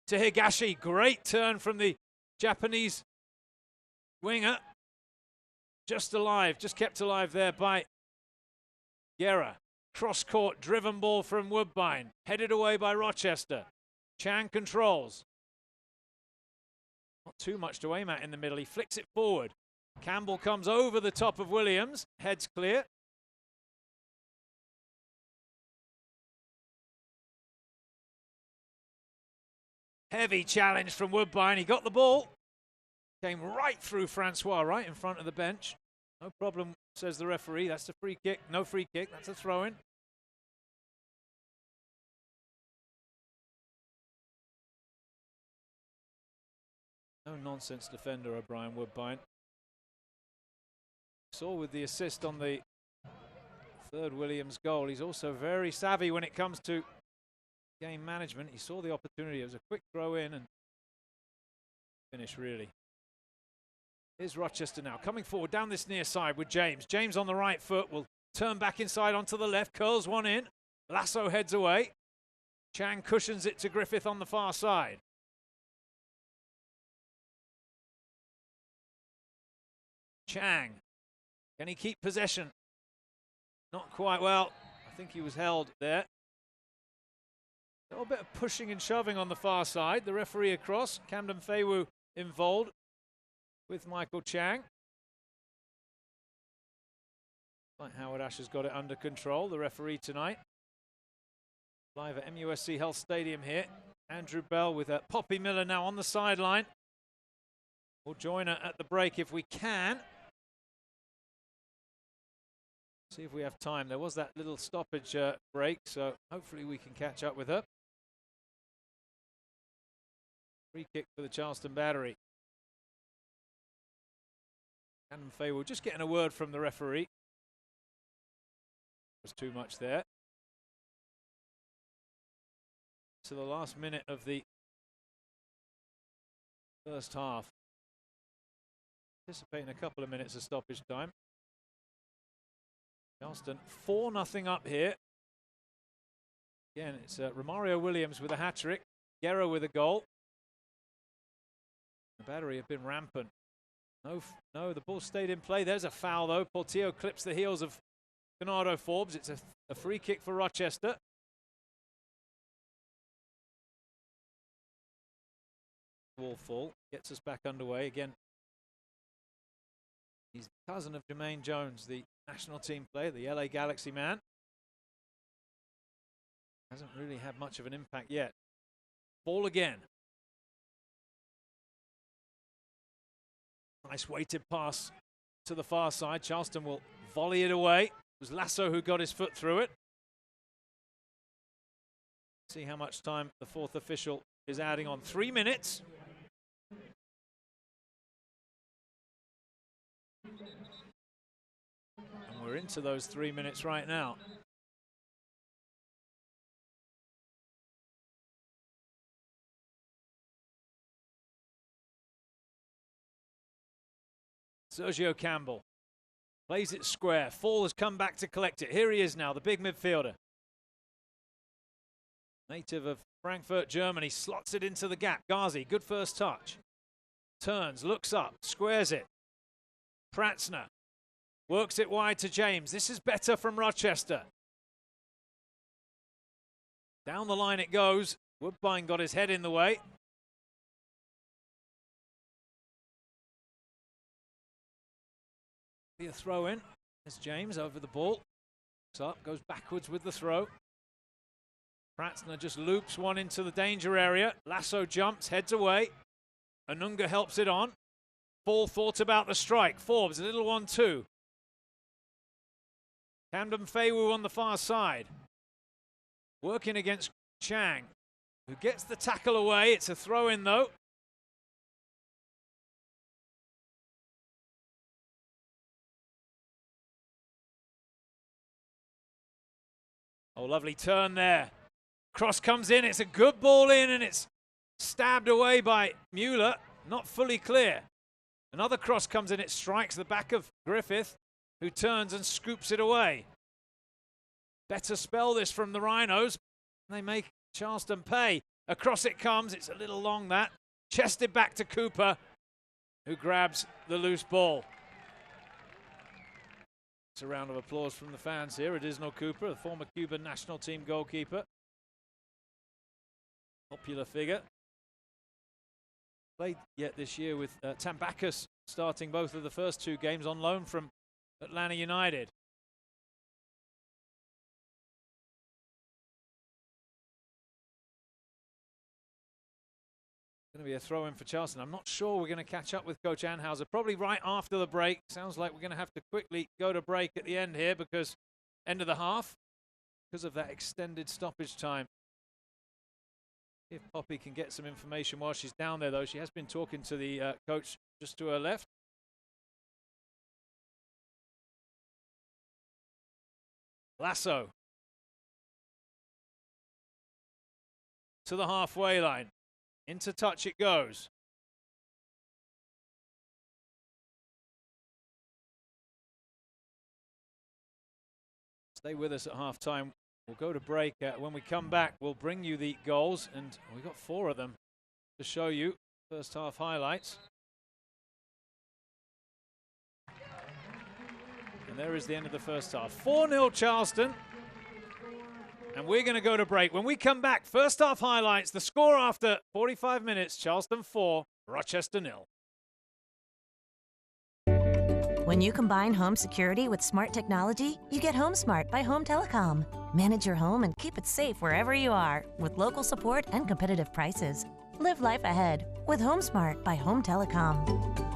to Higashi. Great turn from the Japanese winger. Just alive, just kept alive there by Gara. Cross-court driven ball from Woodbine. Headed away by Rochester. Chang controls. Not too much to aim at in the middle. He flicks it forward. Campbell comes over the top of Williams. Heads clear. Heavy challenge from Woodbine. He got the ball. Came right through Francois, right in front of the bench. No problem, says the referee. That's a free kick. No free kick. That's a throw-in. No nonsense defender, O'Brien Woodbine. Saw with the assist on the third Williams goal. He's also very savvy when it comes to game management. He saw the opportunity. It was a quick throw in and finish, really. Here's Rochester now, coming forward down this near side with James. James on the right foot will turn back inside onto the left, curls one in. Lasso heads away. Chang cushions it to Griffith on the far side. Chang, can he keep possession? Not quite well. I think he was held there. A little bit of pushing and shoving on the far side. The referee across. Camden Fewu involved with Michael Chang. Like Howard Ash has got it under control, the referee tonight. Live at MUSC Health Stadium here. Andrew Bell with Poppy Miller now on the sideline. We'll join her at the break if we can. See if we have time. There was that little stoppage break, so hopefully we can catch up with her. Free kick for the Charleston Battery. Camden Fewu just getting a word from the referee. Was too much there. To the last minute of the first half. Anticipating a couple of minutes of stoppage time. Charleston 4-0 up here. Again, it's Romario Williams with a hat-trick. Gara with a goal. The Battery have been rampant. No, the ball stayed in play. There's a foul, though. Portillo clips the heels of Bernardo Forbes. It's a free kick for Rochester. Wall fall gets us back underway again. He's the cousin of Jermaine Jones, the national team player, the LA Galaxy man. Hasn't really had much of an impact yet. Ball again. Nice weighted pass to the far side. Charleston will volley it away. It was Lasso who got his foot through it. See how much time the fourth official is adding on. 3 minutes. And we're into those 3 minutes right now. Sergio Campbell plays it square. Fall has come back to collect it. Here he is now, the big midfielder. Native of Frankfurt, Germany, slots it into the gap. Ghazi, good first touch. Turns, looks up, squares it. Pratzner works it wide to James. This is better from Rochester. Down the line it goes. Woodbine got his head in the way. Be a throw in. There's James over the ball. Looks up, goes backwards with the throw. Pratzner just loops one into the danger area. Lasso jumps, heads away. Anunga helps it on. Ball thought about the strike. Forbes, a little 1-2. Camden Faywu on the far side. Working against Chang, who gets the tackle away. It's a throw in though. Oh, lovely turn there. Cross comes in. It's a good ball in, and it's stabbed away by Mueller. Not fully clear. Another cross comes in. It strikes the back of Griffith, who turns and scoops it away. Better spell this from the Rhinos. They make Charleston pay. Across it comes. It's a little long, that. Chested back to Cooper, who grabs the loose ball. It's a round of applause from the fans here. Adisno Cooper, the former Cuban national team goalkeeper. Popular figure. Played yet this year with Tambakis starting both of the first 2 games on loan from Atlanta United. Going to be a throw-in for Charleston. I'm not sure we're going to catch up with Coach Anhauser. Probably right after the break. Sounds like we're going to have to quickly go to break at the end here because end of the half because of that extended stoppage time. See if Poppy can get some information while she's down there, though. She has been talking to the coach just to her left. Lasso to the halfway line. Into touch it goes. Stay with us at half-time. We'll go to break. When we come back, we'll bring you the goals, and we got 4 of them to show you. First half highlights. And there is the end of the first half. 4-0 Charleston. And we're going to go to break. When we come back, first half highlights, the score after 45 minutes, Charleston 4, Rochester 0. When you combine home security with smart technology, you get Home Smart by Home Telecom. Manage your home and keep it safe wherever you are with local support and competitive prices. Live life ahead with Home Smart by Home Telecom.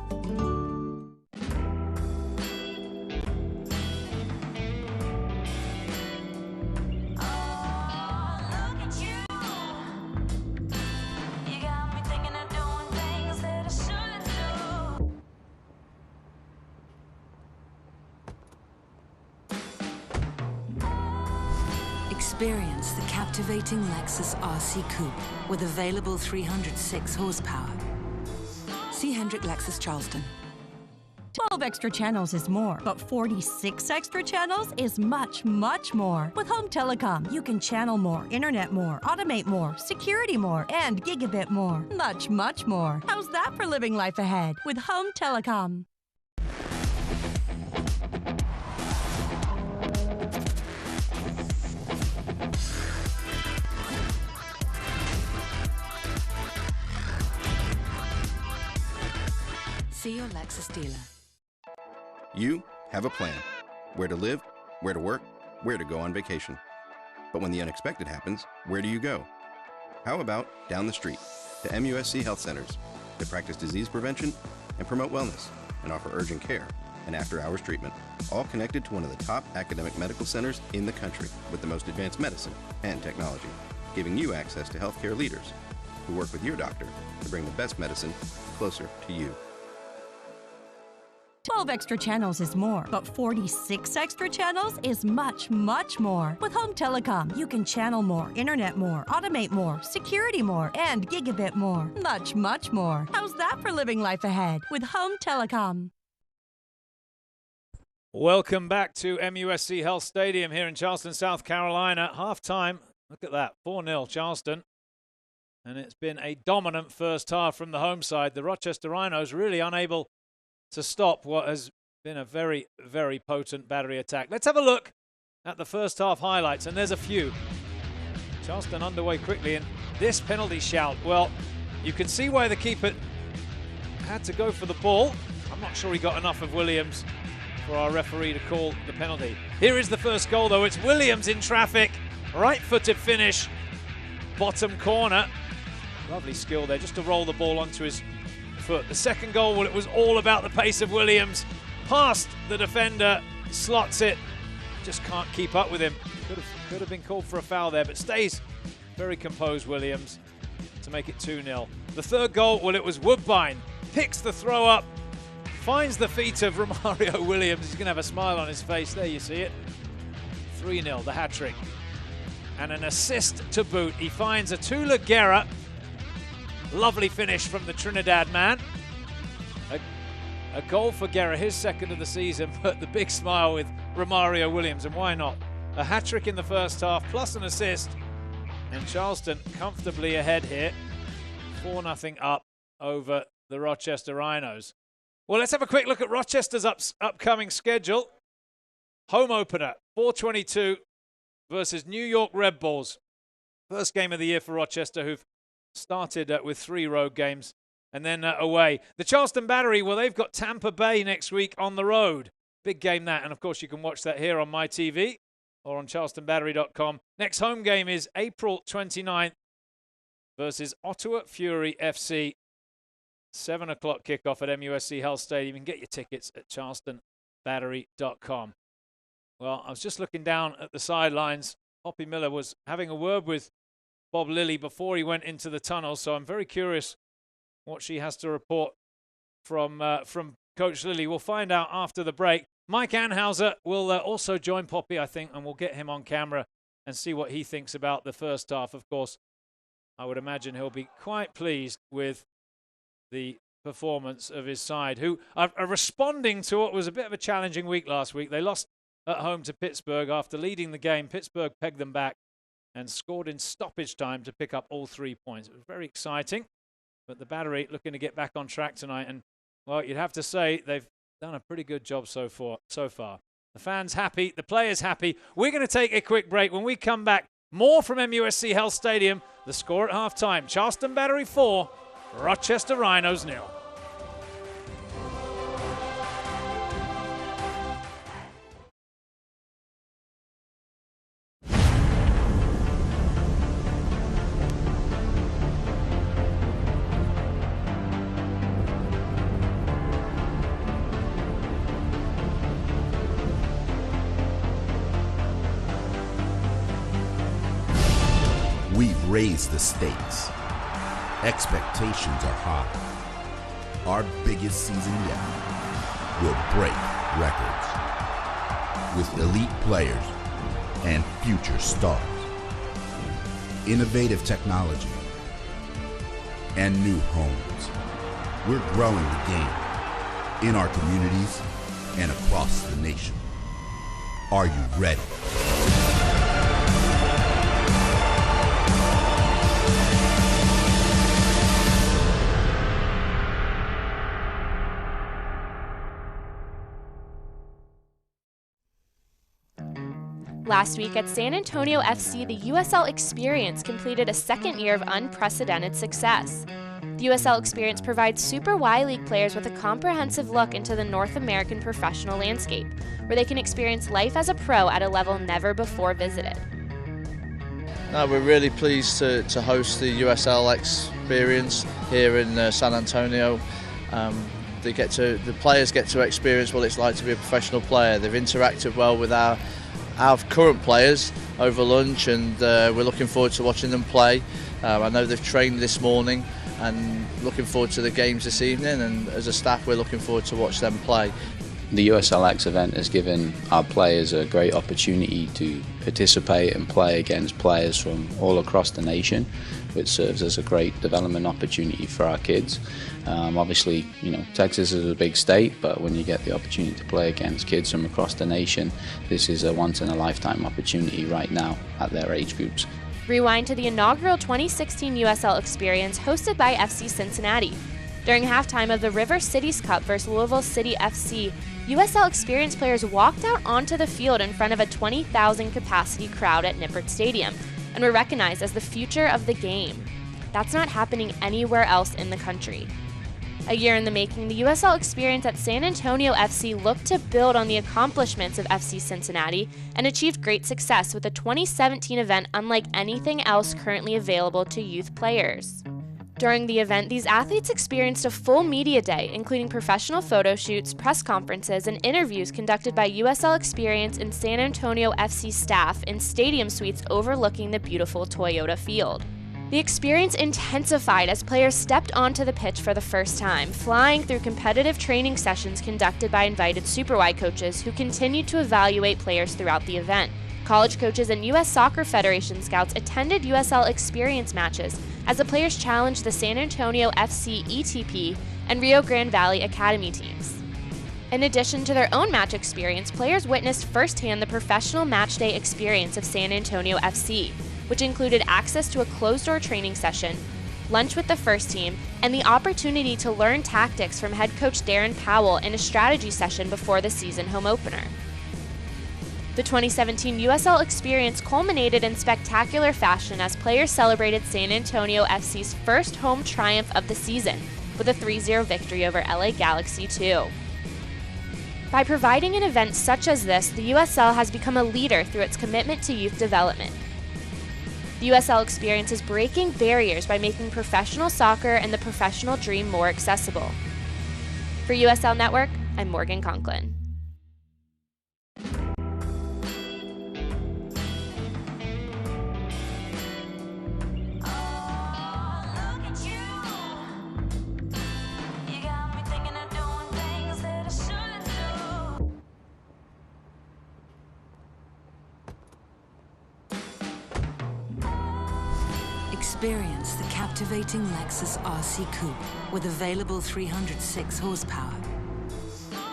Experience the captivating Lexus RC Coupe with available 306 horsepower. See Hendrick Lexus Charleston. 12 extra channels is more, but 46 extra channels is much, much more. With Home Telecom, you can channel more, internet more, automate more, security more, and gigabit more. Much, much more. How's that for living life ahead with Home Telecom? See your Lexus dealer. You have a plan. Where to live, where to work, where to go on vacation. But when the unexpected happens, where do you go? How about down the street to MUSC Health Centers that practice disease prevention and promote wellness and offer urgent care and after-hours treatment, all connected to one of the top academic medical centers in the country with the most advanced medicine and technology, giving you access to healthcare leaders who work with your doctor to bring the best medicine closer to you. 12 extra channels is more, but 46 extra channels is much, much more. With Home Telecom, you can channel more, internet more, automate more, security more, and gigabit more. Much, much more. How's that for living life ahead with Home Telecom? Welcome back to MUSC Health Stadium here in Charleston, South Carolina. Half-time, look at that, 4-0 Charleston. And it's been a dominant first half from the home side. The Rochester Rhinos really unable to stop what has been a very, very potent battery attack. Let's have a look at the first half highlights, and there's a few. Charleston underway quickly, and this penalty shout, well, you can see why the keeper had to go for the ball. I'm not sure he got enough of Williams for our referee to call the penalty. Here is the first goal, though. It's Williams in traffic, right-footed finish, bottom corner. Lovely skill there, just to roll the ball onto his foot. The second goal, well, it was all about the pace of Williams. Past the defender, slots it, just can't keep up with him. Could have been called for a foul there, but stays very composed, Williams, to make it 2-0. The third goal, well, it was Woodbine. Picks the throw up, finds the feet of Romario Williams. He's going to have a smile on his face. There you see it. 3-0, the hat-trick. And an assist to boot. He finds Atula Gara. Lovely finish from the Trinidad man. A goal for Gara, his second of the season, but the big smile with Romario Williams, and why not? A hat-trick in the first half, plus an assist, and Charleston comfortably ahead here. 4-0 up over the Rochester Rhinos. Well, let's have a quick look at Rochester's upcoming schedule. Home opener, 4:22 versus New York Red Bulls. First game of the year for Rochester, who've started with 3 road games and then away. The Charleston Battery, well, they've got Tampa Bay next week on the road. Big game that, and of course you can watch that here on my TV or on charlestonbattery.com. Next home game is April 29th versus Ottawa Fury FC. 7 o'clock kickoff at MUSC Health Stadium. You can get your tickets at charlestonbattery.com. Well, I was just looking down at the sidelines. Poppy Miller was having a word with Bob Lilly before he went into the tunnel, so I'm very curious what she has to report from Coach Lilly. We'll find out after the break. Mike Anhauser will also join Poppy, I think, and we'll get him on camera and see what he thinks about the first half. Of course, I would imagine he'll be quite pleased with the performance of his side, who are responding to what was a bit of a challenging week last week. They lost at home to Pittsburgh after leading the game. Pittsburgh pegged them back and scored in stoppage time to pick up all 3 points. It was very exciting, but the Battery looking to get back on track tonight. And, well, you'd have to say they've done a pretty good job so far. The fans happy, the players happy. We're going to take a quick break. When we come back, more from MUSC Health Stadium. The score at halftime, Charleston Battery 4, Rochester Rhinos 0. We've raised the stakes. Expectations are high. Our biggest season yet will break records with elite players and future stars, innovative technology, and new homes. We're growing the game in our communities and across the nation. Are you ready? Last week at San Antonio FC, the USL Experience completed a second year of unprecedented success. The USL Experience provides Super Y League players with a comprehensive look into the North American professional landscape, where they can experience life as a pro at a level never before visited. No, we're really pleased to host the USL Experience here in San Antonio. The players get to experience what it's like to be a professional player. They've interacted well with our current players over lunch, and we're looking forward to watching them play. I know they've trained this morning and looking forward to the games this evening, and as a staff we're looking forward to watch them play. The USLX event has given our players a great opportunity to participate and play against players from all across the nation, which serves as a great development opportunity for our kids. Obviously, you know, Texas is a big state, but when you get the opportunity to play against kids from across the nation, this is a once-in-a-lifetime opportunity right now at their age groups. Rewind to the inaugural 2016 USL Experience hosted by FC Cincinnati. During halftime of the River Cities Cup versus Louisville City FC, USL Experience players walked out onto the field in front of a 20,000 capacity crowd at Nippert Stadium and were recognized as the future of the game. That's not happening anywhere else in the country. A year in the making, the USL Experience at San Antonio FC looked to build on the accomplishments of FC Cincinnati and achieved great success with a 2017 event unlike anything else currently available to youth players. During the event, these athletes experienced a full media day, including professional photo shoots, press conferences, and interviews conducted by USL Experience and San Antonio FC staff in stadium suites overlooking the beautiful Toyota field. The experience intensified as players stepped onto the pitch for the first time, flying through competitive training sessions conducted by invited Super Y coaches who continued to evaluate players throughout the event. College coaches and U.S. Soccer Federation scouts attended USL Experience matches as the players challenged the San Antonio FC ETP and Rio Grande Valley Academy teams. In addition to their own match experience, players witnessed firsthand the professional matchday experience of San Antonio FC, which included access to a closed-door training session, lunch with the first team, and the opportunity to learn tactics from head coach Darren Powell in a strategy session before the season home opener. The 2017 USL Experience culminated in spectacular fashion as players celebrated San Antonio FC's first home triumph of the season with a 3-0 victory over LA Galaxy 2. By providing an event such as this, the USL has become a leader through its commitment to youth development. The USL Experience is breaking barriers by making professional soccer and the professional dream more accessible. For USL Network, I'm Morgan Conklin. Experience the captivating Lexus RC Coupe with available 306 horsepower.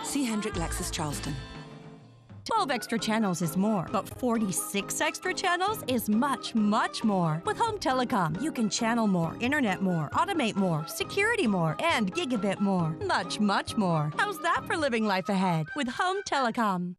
See Hendrick Lexus Charleston. 12 extra channels is more, but 46 extra channels is much, much more. With Home Telecom, you can channel more, internet more, automate more, security more, and gigabit more. Much, much more. How's that for living life ahead with Home Telecom?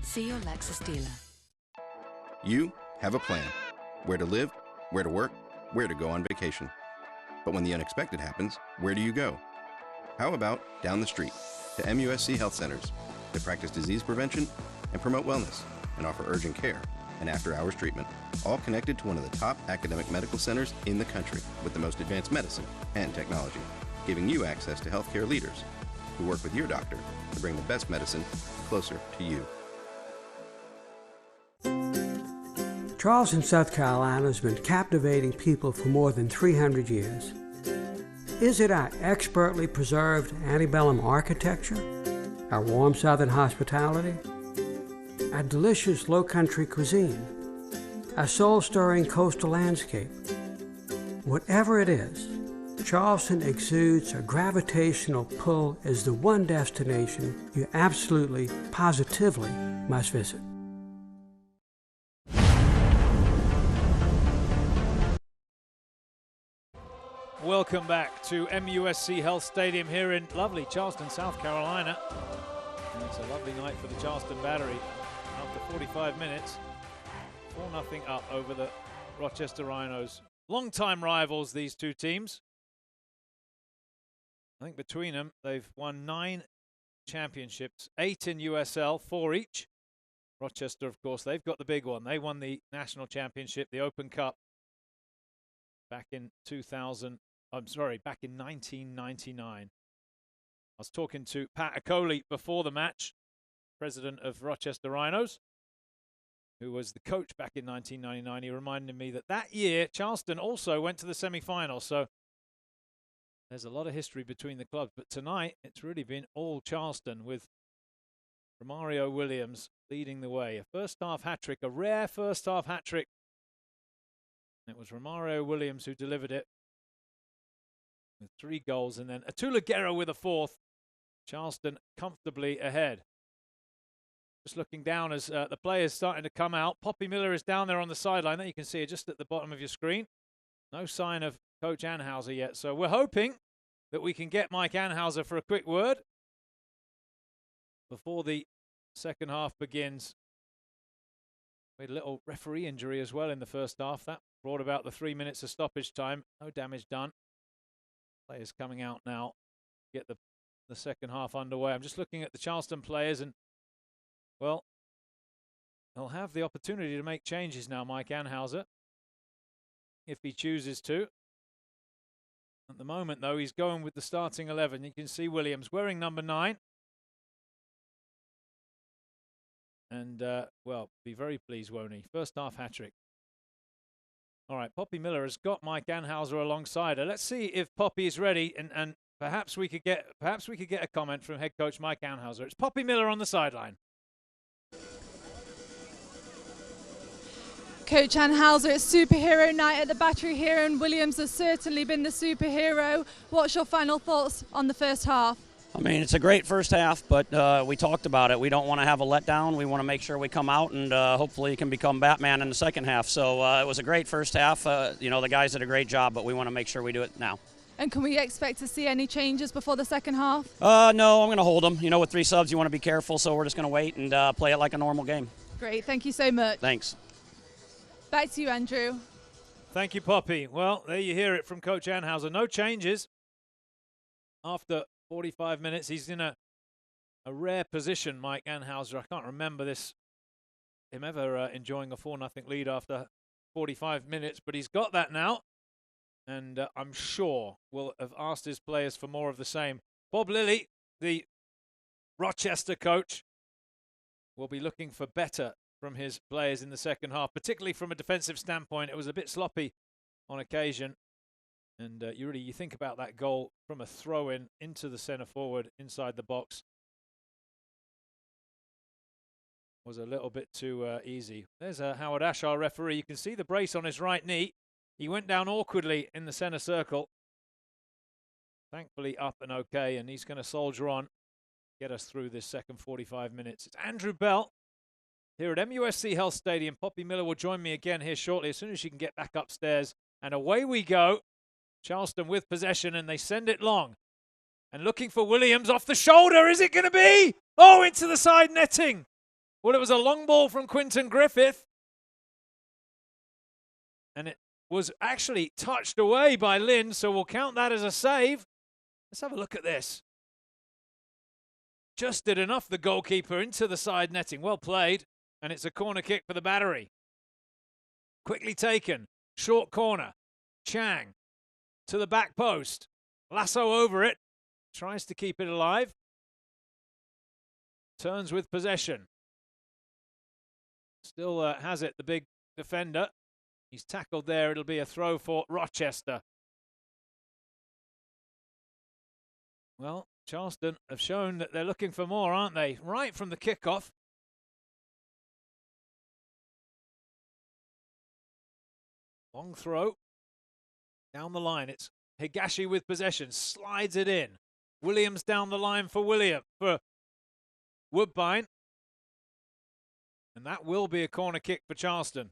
See your Lexus dealer. You have a plan. Where to live, where to work, where to go on vacation. But when the unexpected happens, where do you go? How about down the street to MUSC Health Centers? They practice disease prevention and promote wellness and offer urgent care and after-hours treatment, all connected to one of the top academic medical centers in the country with the most advanced medicine and technology, giving you access to healthcare leaders who work with your doctor to bring the best medicine closer to you. Charleston, South Carolina has been captivating people for more than 300 years. Is it our expertly preserved antebellum architecture, our warm southern hospitality, our delicious low-country cuisine, our soul-stirring coastal landscape? Whatever it is, Charleston exudes a gravitational pull as the one destination you absolutely, positively must visit. Welcome back to MUSC Health Stadium here in lovely Charleston, South Carolina. And it's a lovely night for the Charleston Battery. After 45 minutes, 4-0 up over the Rochester Rhinos. Long-time rivals, these two teams. I think between them, they've won 9 championships, 8 in USL, 4 each. Rochester, of course, they've got the big one. They won the national championship, the Open Cup, back in 1999. I was talking to Pat Acoli before the match, president of Rochester Rhinos, who was the coach back in 1999. He reminded me that year, Charleston also went to the semi-final. So there's a lot of history between the clubs. But tonight, it's really been all Charleston, with Romario Williams leading the way. A first-half hat-trick, a rare first-half hat-trick. It was Romario Williams who delivered it with 3 goals. And then Atula Gara with a 4th. Charleston comfortably ahead. Just looking down as the players starting to come out. Poppy Miller is down there on the sideline. There you can see it just at the bottom of your screen. No sign of Coach Anhauser yet. So we're hoping that we can get Mike Anhauser for a quick word before the second half begins. We had a little referee injury as well in the first half. That brought about the 3 minutes of stoppage time. No damage done. Players coming out now. Get the second half underway. I'm just looking at the Charleston players, and well, he'll have the opportunity to make changes now, Mike Anhauser, if he chooses to. At the moment, though, he's going with the starting 11. You can see Williams wearing number 9. And, well, be very pleased, won't he? First half hat-trick. All right, Poppy Miller has got Mike Anhauser alongside her. Let's see if Poppy is ready, and perhaps we could get a comment from head coach Mike Anhauser. It's Poppy Miller on the sideline. Coach Anhauser, it's superhero night at the Battery here, and Williams has certainly been the superhero. What's your final thoughts on the first half? I mean, it's a great first half, but we talked about it. We don't want to have a letdown. We want to make sure we come out and hopefully can become Batman in the second half. So it was a great first half. The guys did a great job, but we want to make sure we do it now. And can we expect to see any changes before the second half? No, I'm going to hold them. With 3 subs, you want to be careful, so we're just going to wait and play it like a normal game. Great. Thank you so much. Thanks. Back to you, Andrew. Thank you, Poppy. Well, there you hear it from Coach Anhauser. No changes after 45 minutes. He's in a rare position, Mike Anhauser. I can't remember him ever enjoying a 4-0 lead after 45 minutes, but he's got that now. And I'm sure will have asked his players for more of the same. Bob Lilly, the Rochester coach, will be looking for better from his players in the second half, particularly from a defensive standpoint. It was a bit sloppy on occasion. And you think about that goal from a throw-in into the centre forward inside the box. Was a little bit too easy. There's Howard Ash, our referee. You can see the brace on his right knee. He went down awkwardly in the centre circle. Thankfully up and okay, and he's going to soldier on, get us through this second 45 minutes. It's Andrew Bell here at MUSC Health Stadium. Poppy Miller will join me again here shortly as soon as she can get back upstairs. And away we go. Charleston with possession, and they send it long. And looking for Williams off the shoulder. Is it going to be? Oh, into the side netting. Well, it was a long ball from Quinton Griffith. And it was actually touched away by Lynn, so we'll count that as a save. Let's have a look at this. Just did enough, the goalkeeper, into the side netting. Well played. And it's a corner kick for the Battery. Quickly taken. Short corner. Chang to the back post. Lasso over it. Tries to keep it alive. Turns with possession. Still has it, the big defender. He's tackled there. It'll be a throw for Rochester. Well, Charleston have shown that they're looking for more, aren't they? Right from the kickoff. Long throw. Down the line. It's Higashi with possession. Slides it in. Williams down the line for Woodbine. And that will be a corner kick for Charleston.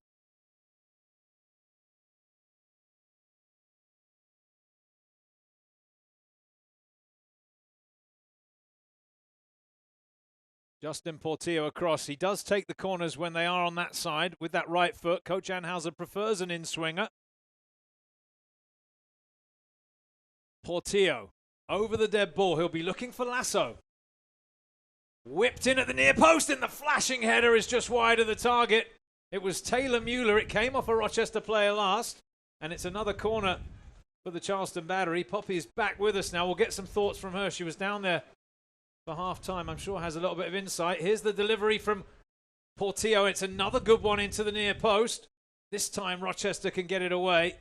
Justin Portillo across. He does take the corners when they are on that side with that right foot. Coach Anhauser prefers an in-swinger. Portillo over the dead ball. He'll be looking for Lasso. Whipped in at the near post, and the flashing header is just wide of the target. It was Taylor Mueller. It came off a Rochester player last, and it's another corner for the Charleston Battery. Poppy's back with us now. We'll get some thoughts from her. She was down there for half-time. I'm sure has a little bit of insight. Here's the delivery from Portillo. It's another good one into the near post. This time Rochester can get it away,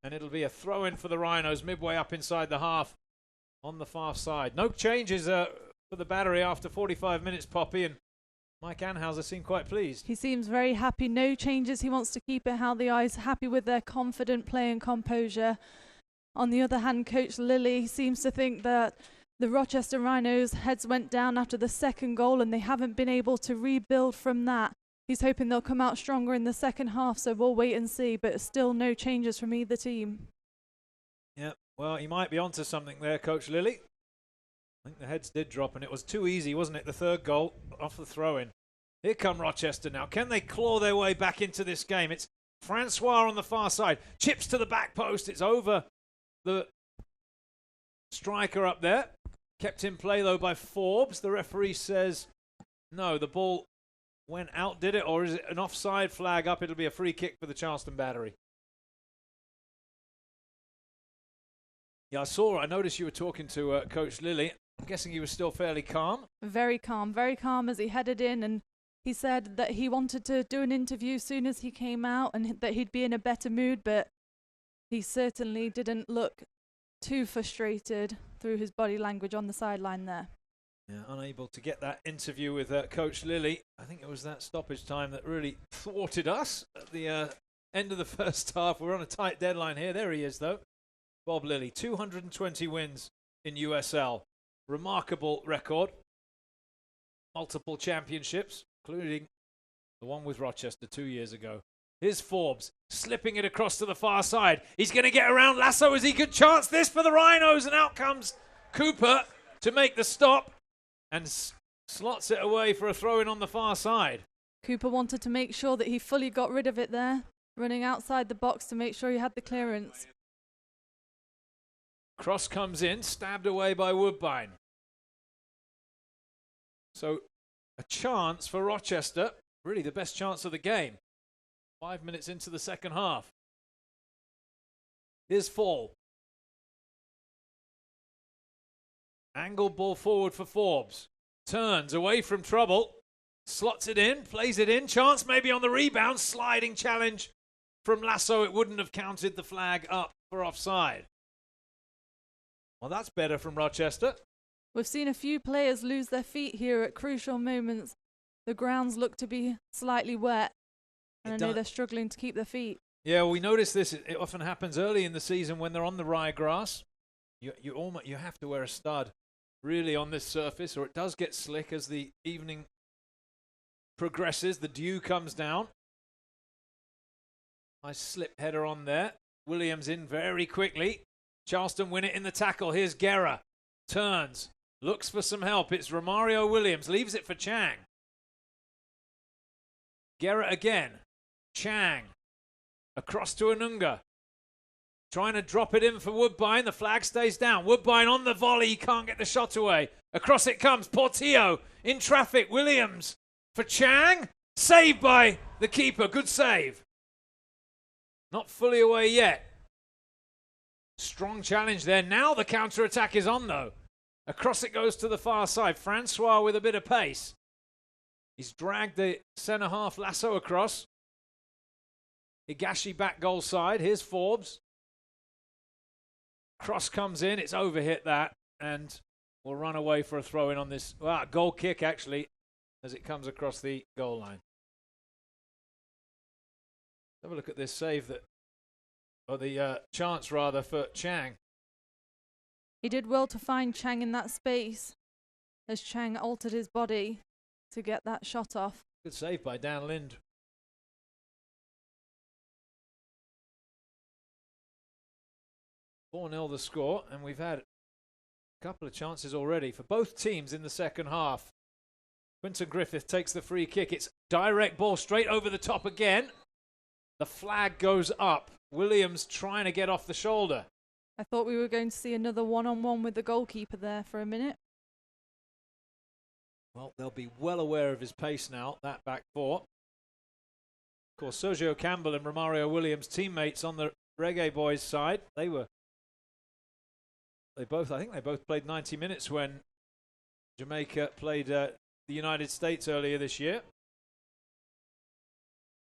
and it'll be a throw-in for the Rhinos midway up inside the half on the far side. No changes for the Battery after 45 minutes, Poppy, and Mike Anhauser seemed quite pleased. He seems very happy. No changes. He wants to keep it how they are. He's happy with their confident play and composure. On the other hand, Coach Lilly seems to think that the Rochester Rhinos' heads went down after the second goal and they haven't been able to rebuild from that. He's hoping they'll come out stronger in the second half, so we'll wait and see, but still no changes from either team. Yeah, well, he might be onto something there, Coach Lilly. I think the heads did drop, and it was too easy, wasn't it? The third goal off the throw-in. Here come Rochester now. Can they claw their way back into this game? It's Francois on the far side. Chips to the back post. It's over the striker up there. Kept in play, though, by Forbes. The referee says, no, the ball went out, did it? Or is it an offside flag up? It'll be a free kick for the Charleston Battery. Yeah, I noticed you were talking to Coach Lilly. I'm guessing he was still fairly calm. Very calm as he headed in, and he said that he wanted to do an interview soon as he came out and that he'd be in a better mood, but he certainly didn't look too frustrated through his body language on the sideline there. Yeah, unable to get that interview with Coach Lilly. I think it was that stoppage time that really thwarted us at the end of the first half. We're on a tight deadline here. There he is, though. Bob Lilly, 220 wins in USL. Remarkable record. Multiple championships, including the one with Rochester 2 years ago. Here's Forbes, slipping it across to the far side. He's going to get around Lasso as he could chance this for the Rhinos, and out comes Cooper to make the stop and slots it away for a throw-in on the far side. Cooper wanted to make sure that he fully got rid of it there, running outside the box to make sure he had the clearance. Cross comes in, stabbed away by Woodbine. So a chance for Rochester, really the best chance of the game. 5 minutes into the second half. Here's Fall. Angled ball forward for Forbes. Turns away from trouble. Slots it in, plays it in. Chance maybe on the rebound. Sliding challenge from Lasso. It wouldn't have counted the flag up for offside. Well, that's better from Rochester. We've seen a few players lose their feet here at crucial moments. The grounds look to be slightly wet, and I know they're struggling to keep their feet. Yeah, we notice this. It often happens early in the season when they're on the ryegrass. You have to wear a stud really on this surface, or it does get slick as the evening progresses. The dew comes down. Nice slip header on there. Williams in very quickly. Charleston win it in the tackle. Here's Gara. Turns. Looks for some help. It's Romario Williams. Leaves it for Chang. Gara again. Chang. Across to Anunga. Trying to drop it in for Woodbine. The flag stays down. Woodbine on the volley. He can't get the shot away. Across it comes. Portillo in traffic. Williams for Chang. Saved by the keeper. Good save. Not fully away yet. Strong challenge there. Now the counter-attack is on, though. Across it goes to the far side. Francois with a bit of pace. He's dragged the centre-half Lasso across. Higashi back goal side. Here's Forbes. Cross comes in. It's overhit that. And we'll run away for a throw-in on this. Well, goal kick, actually, as it comes across the goal line. Have a look at this save that... Or the chance, rather, for Chang. He did well to find Chang in that space as Chang altered his body to get that shot off. Good save by Dan Lind. 4-0 the score, and we've had a couple of chances already for both teams in the second half. Quinton Griffith takes the free kick. It's direct ball straight over the top again. The flag goes up. Williams trying to get off the shoulder. I thought we were going to see another one-on-one with the goalkeeper there for a minute. Well, they'll be well aware of his pace now, that back four. Of course, Sergio Campbell and Romario Williams, teammates on the Reggae Boys side. I think they both played 90 minutes when Jamaica played the United States earlier this year.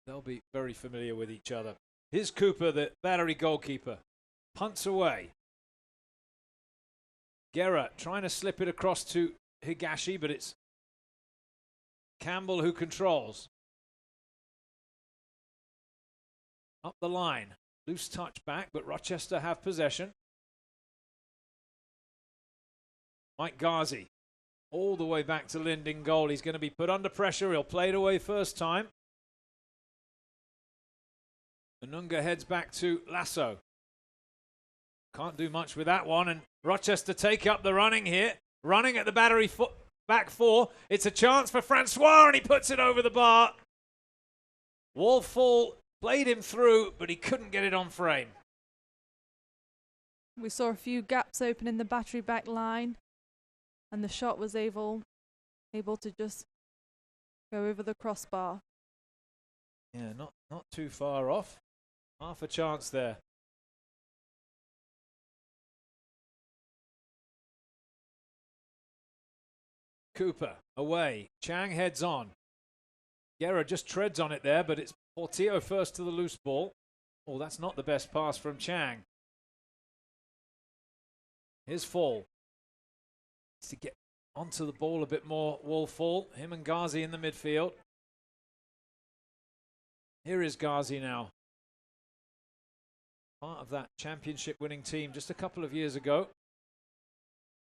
They'll be very familiar with each other. Here's Cooper, the Battery goalkeeper. Punts away. Gara trying to slip it across to Higashi, but it's Campbell who controls. Up the line. Loose touch back, but Rochester have possession. Mike Ghazi all the way back to Lind in goal. He's going to be put under pressure. He'll play it away first time. Anunga heads back to Lasso. Can't do much with that one. And Rochester take up the running here. Running at the Battery back four. It's a chance for Francois, and he puts it over the bar. Wallfall played him through, but he couldn't get it on frame. We saw a few gaps open in the Battery back line, and the shot was able to just go over the crossbar. Yeah, not too far off. Half a chance there. Cooper away. Chang heads on. Gara just treads on it there, but it's Portillo first to the loose ball. Oh, that's not the best pass from Chang. Here's Fall. Needs to get onto the ball a bit more, Wallfall. Him and Ghazi in the midfield. Here is Ghazi now. Part of that championship winning team just a couple of years ago.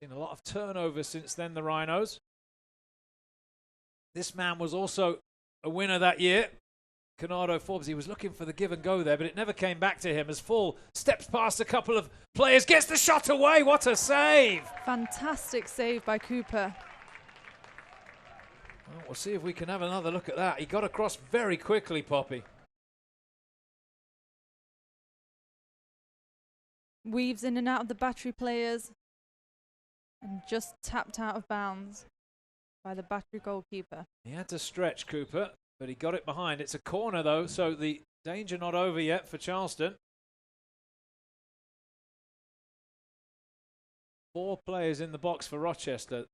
Seen a lot of turnover since then, the Rhinos. This man was also a winner that year. Canardo Forbes, he was looking for the give and go there, but it never came back to him as Fall steps past a couple of players, gets the shot away. What a save! Fantastic save by Cooper. Well, we'll see if we can have another look at that. He got across very quickly, Poppy. Weaves in and out of the Battery players and just tapped out of bounds by the Battery goalkeeper. He had to stretch, Cooper, but he got it behind. It's a corner, though, so the danger not over yet for Charleston. 4 players in the box for Rochester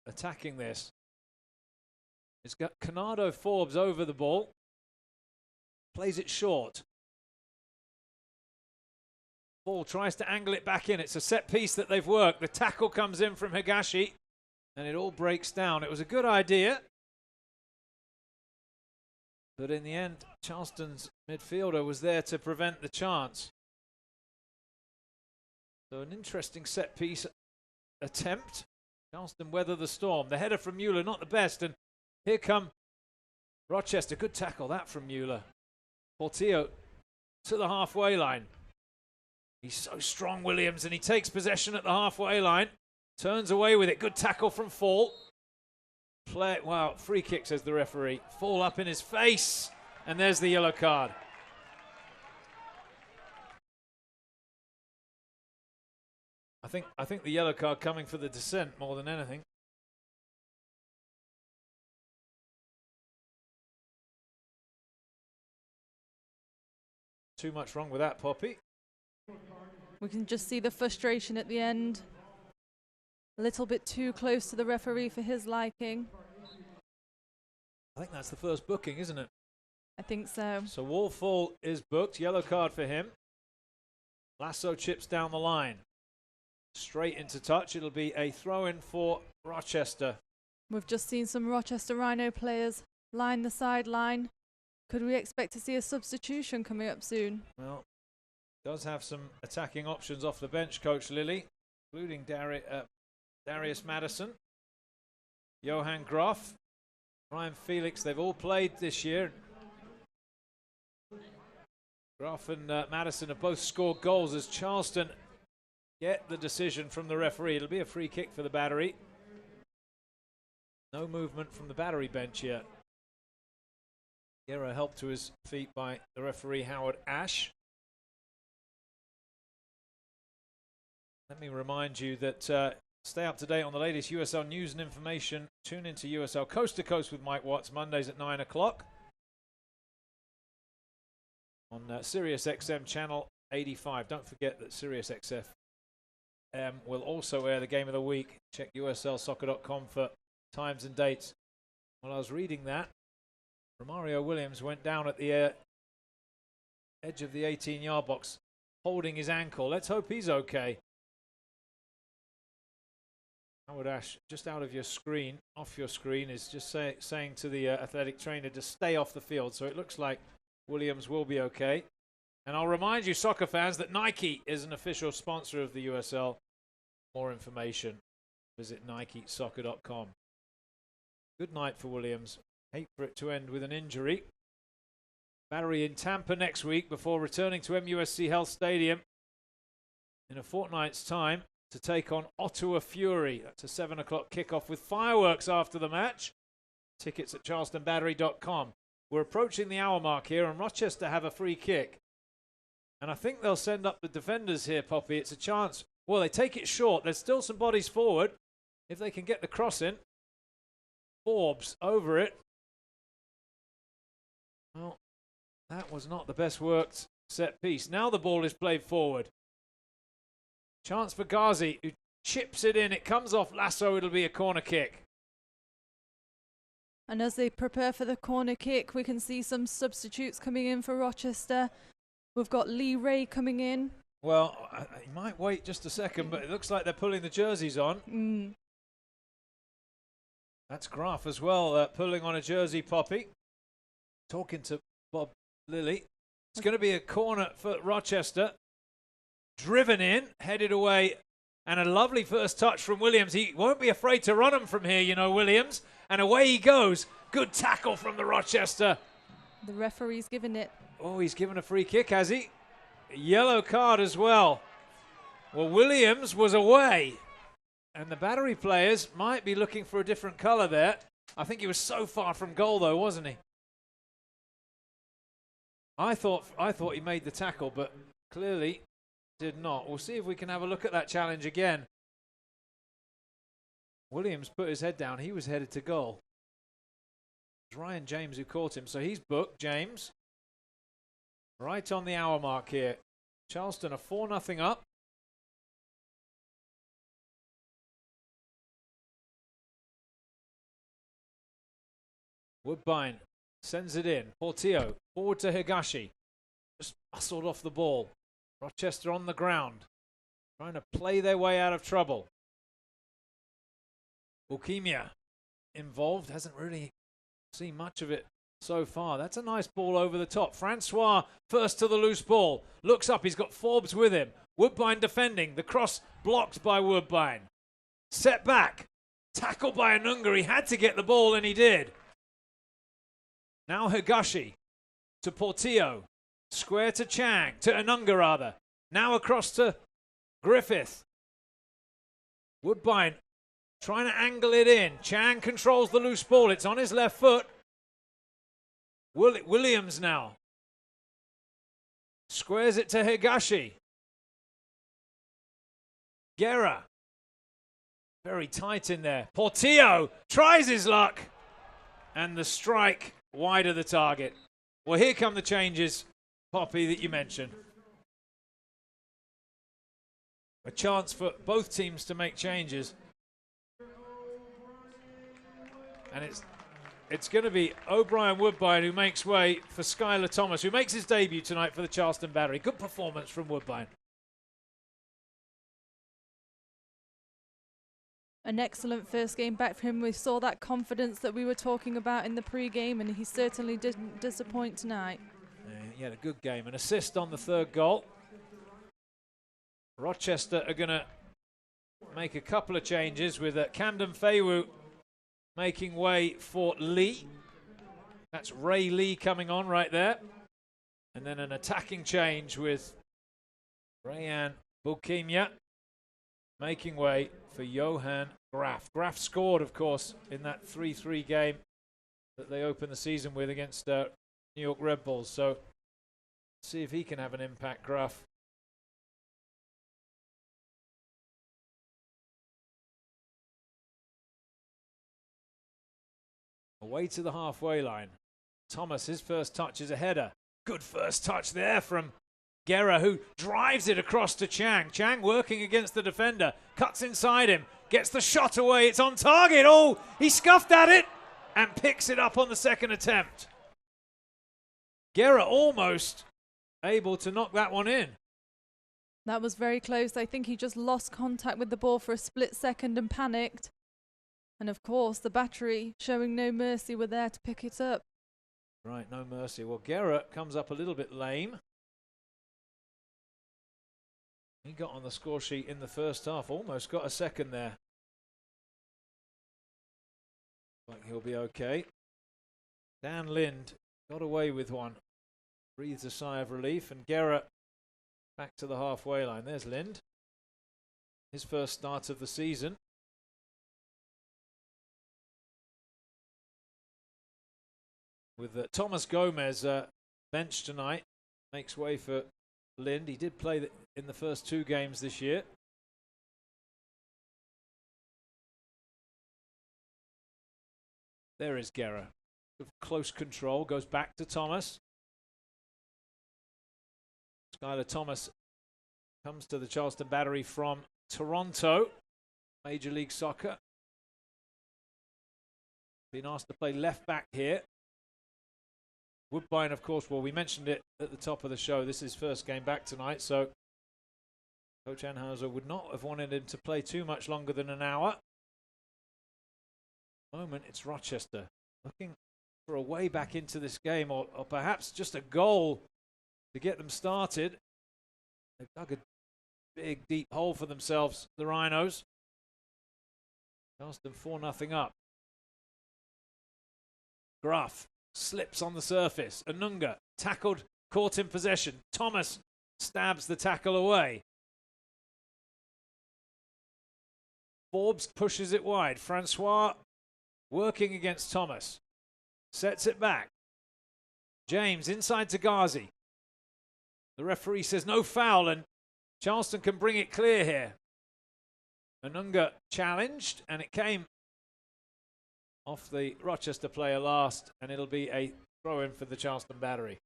attacking this. It's got Canardo Forbes over the ball. Plays it short. Ball tries to angle it back in. It's a set piece that they've worked. The tackle comes in from Higashi, and it all breaks down. It was a good idea, but in the end, Charleston's midfielder was there to prevent the chance. So an interesting set piece attempt. Charleston weather the storm. The header from Mueller, not the best, and here come Rochester. Good tackle that from Mueller. Portillo to the halfway line. He's so strong, Williams, and he takes possession at the halfway line. Turns away with it. Good tackle from Fall. Wow, free kick, says the referee. Fall up in his face, and there's the yellow card. I think the yellow card coming for the dissent more than anything. Too much wrong with that, Poppy. We can just see the frustration at the end. A little bit too close to the referee for his liking. I think that's the first booking, isn't it? I think so. So Wallfall is booked. Yellow card for him. Lasso chips down the line. Straight into touch. It'll be a throw-in for Rochester. We've just seen some Rochester Rhino players line the sideline. Could we expect to see a substitution coming up soon? Well, does have some attacking options off the bench, Coach Lilly, including Darius Madison, Johan Groff, Ryan Felix. They've all played this year. Groff and Madison have both scored goals as Charleston get the decision from the referee. It'll be a free kick for the Battery. No movement from the Battery bench yet. Gara helped to his feet by the referee Howard Ash. Let me remind you that stay up to date on the latest USL news and information. Tune into USL Coast to Coast with Mike Watts Mondays at 9 o'clock on Sirius XM channel 85. Don't forget that Sirius XM will also air the game of the week. Check USLsoccer.com for times and dates. While I was reading that, Romario Williams went down at the edge of the 18-yard box holding his ankle. Let's hope he's okay. Howard Ash, just out of your screen, off your screen, is just saying to the athletic trainer to stay off the field. So it looks like Williams will be okay. And I'll remind you, soccer fans, that Nike is an official sponsor of the USL. More information, visit NikeSoccer.com. Good night for Williams. Hate for it to end with an injury. Battery in Tampa next week before returning to MUSC Health Stadium in a fortnight's time to take on Ottawa Fury. That's a 7 o'clock kickoff with fireworks after the match. Tickets at charlestonbattery.com. We're approaching the hour mark here, and Rochester have a free kick. And I think they'll send up the defenders here, Poppy. It's a chance. Well, they take it short. There's still some bodies forward. If they can get the cross in. Forbes over it. Well, that was not the best worked set piece. Now the ball is played forward. Chance for Ghazi, who chips it in. It comes off Lasso. It'll be a corner kick. And as they prepare for the corner kick, we can see some substitutes coming in for Rochester. We've got Lee Ray coming in. Well, he might wait just a second, but it looks like they're pulling the jerseys on. That's Graf as well, pulling on a jersey, Poppy. Talking to Bob Lilly. It's going to be a corner for Rochester. Driven in, headed away, and a lovely first touch from Williams. He won't be afraid to run him from here, you know, Williams. And away he goes. Good tackle from the Rochester. The referee's given it. Oh, he's given a free kick, has he? A yellow card as well. Well, Williams was away. And the Battery players might be looking for a different colour there. I think he was so far from goal, though, wasn't he? I thought he made the tackle, but clearly did not. We'll see if we can have a look at that challenge again. Williams put his head down. He was headed to goal. It was Ryan James who caught him, so he's booked, James. Right on the hour mark here. Charleston are 4-0 up. Woodbine sends it in. Portillo forward to Higashi. Just muscled off the ball. Rochester on the ground. Trying to play their way out of trouble. Leukemia involved. Hasn't really seen much of it so far. That's a nice ball over the top. Francois first to the loose ball. Looks up. He's got Forbes with him. Woodbine defending. The cross blocked by Woodbine. Set back. Tackled by Anunga. He had to get the ball and he did. Now Higashi to Portillo. Square to Chang. To Anunga rather. Now across to Griffith. Woodbine trying to angle it in. Chang controls the loose ball. It's on his left foot. Williams now. Squares it to Higashi. Gara. Very tight in there. Portillo tries his luck. And the strike wide of the target. Well, here come the changes, Poppy, that you mentioned. A chance for both teams to make changes. And it's going to be O'Brien Woodbine who makes way for Skylar Thomas, who makes his debut tonight for the Charleston Battery. Good performance from Woodbine. An excellent first game back for him. We saw that confidence that we were talking about in the pre-game, and he certainly didn't disappoint tonight. Yeah, he had a good game. An assist on the third goal. Rochester are going to make a couple of changes with Camden Fayewu making way for Lee. That's Ray Lee coming on right there. And then an attacking change with Rayan Leukemia making way for Johan Graf scored, of course, in that 3-3 game that they opened the season with against New York Red Bulls. So see if he can have an impact, Graf. Away to the halfway line. Thomas, his first touch is a header. Good first touch there from Gara, who drives it across to Chang. Chang working against the defender, cuts inside him, gets the shot away. It's on target. Oh, he scuffed at it and picks it up on the second attempt. Gara almost able to knock that one in. That was very close. I think he just lost contact with the ball for a split second and panicked. And of course, the Battery, showing no mercy, were there to pick it up. Right, no mercy. Well, Gara comes up a little bit lame. He got on the score sheet in the first half, almost got a second there. Like he'll be okay. Dan Lind got away with one. Breathes a sigh of relief, and Gara back to the halfway line. There's Lind. His first start of the season. With Thomas Gomez benched tonight, makes way for Lind. He did play in the first 2 games this year. There is Gara. Close control, goes back to Thomas. Skylar Thomas comes to the Charleston Battery from Toronto, Major League Soccer. Been asked to play left back here. Woodbine, of course, well, we mentioned it at the top of the show. This is his first game back tonight, so Coach Anhauser would not have wanted him to play too much longer than an hour. At the moment, it's Rochester looking for a way back into this game, or perhaps just a goal to get them started. They've dug a big, deep hole for themselves, the Rhinos. Charleston 4-0 up. Graf slips on the surface. Anunga tackled, caught in possession. Thomas stabs the tackle away. Forbes pushes it wide. Francois working against Thomas. Sets it back. James inside to Ghazi. The referee says no foul, and Charleston can bring it clear here. Anunga challenged, and it came off the Rochester player last, and it'll be a throw-in for the Charleston Battery.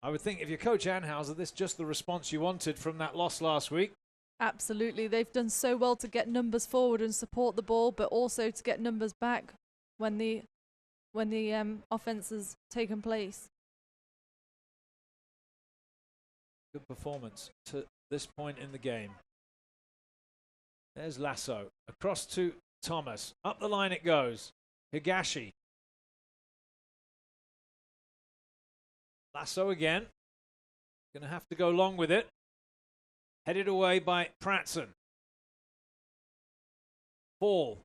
I would think if you're Coach Anhauser, this is just the response you wanted from that loss last week. Absolutely. They've done so well to get numbers forward and support the ball, but also to get numbers back when the offense has taken place. Good performance to this point in the game. There's Lasso. Across to Thomas. Up the line it goes. Higashi. Lasso again. Going to have to go long with it. Headed away by Pratson. Ball.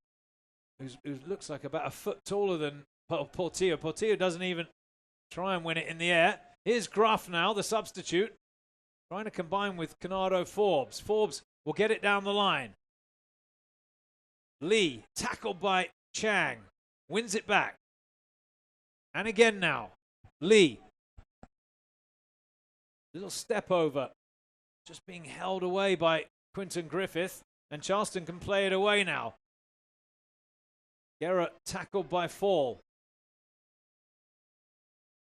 Who looks like about a foot taller than Portillo. Portillo doesn't even try and win it in the air. Here's Graf now, the substitute. Trying to combine with Canardo Forbes. Forbes will get it down the line. Lee, tackled by Chang, wins it back. And again now, Lee. Little step over, just being held away by Quinton Griffith, and Charleston can play it away now. Gara tackled by Fall.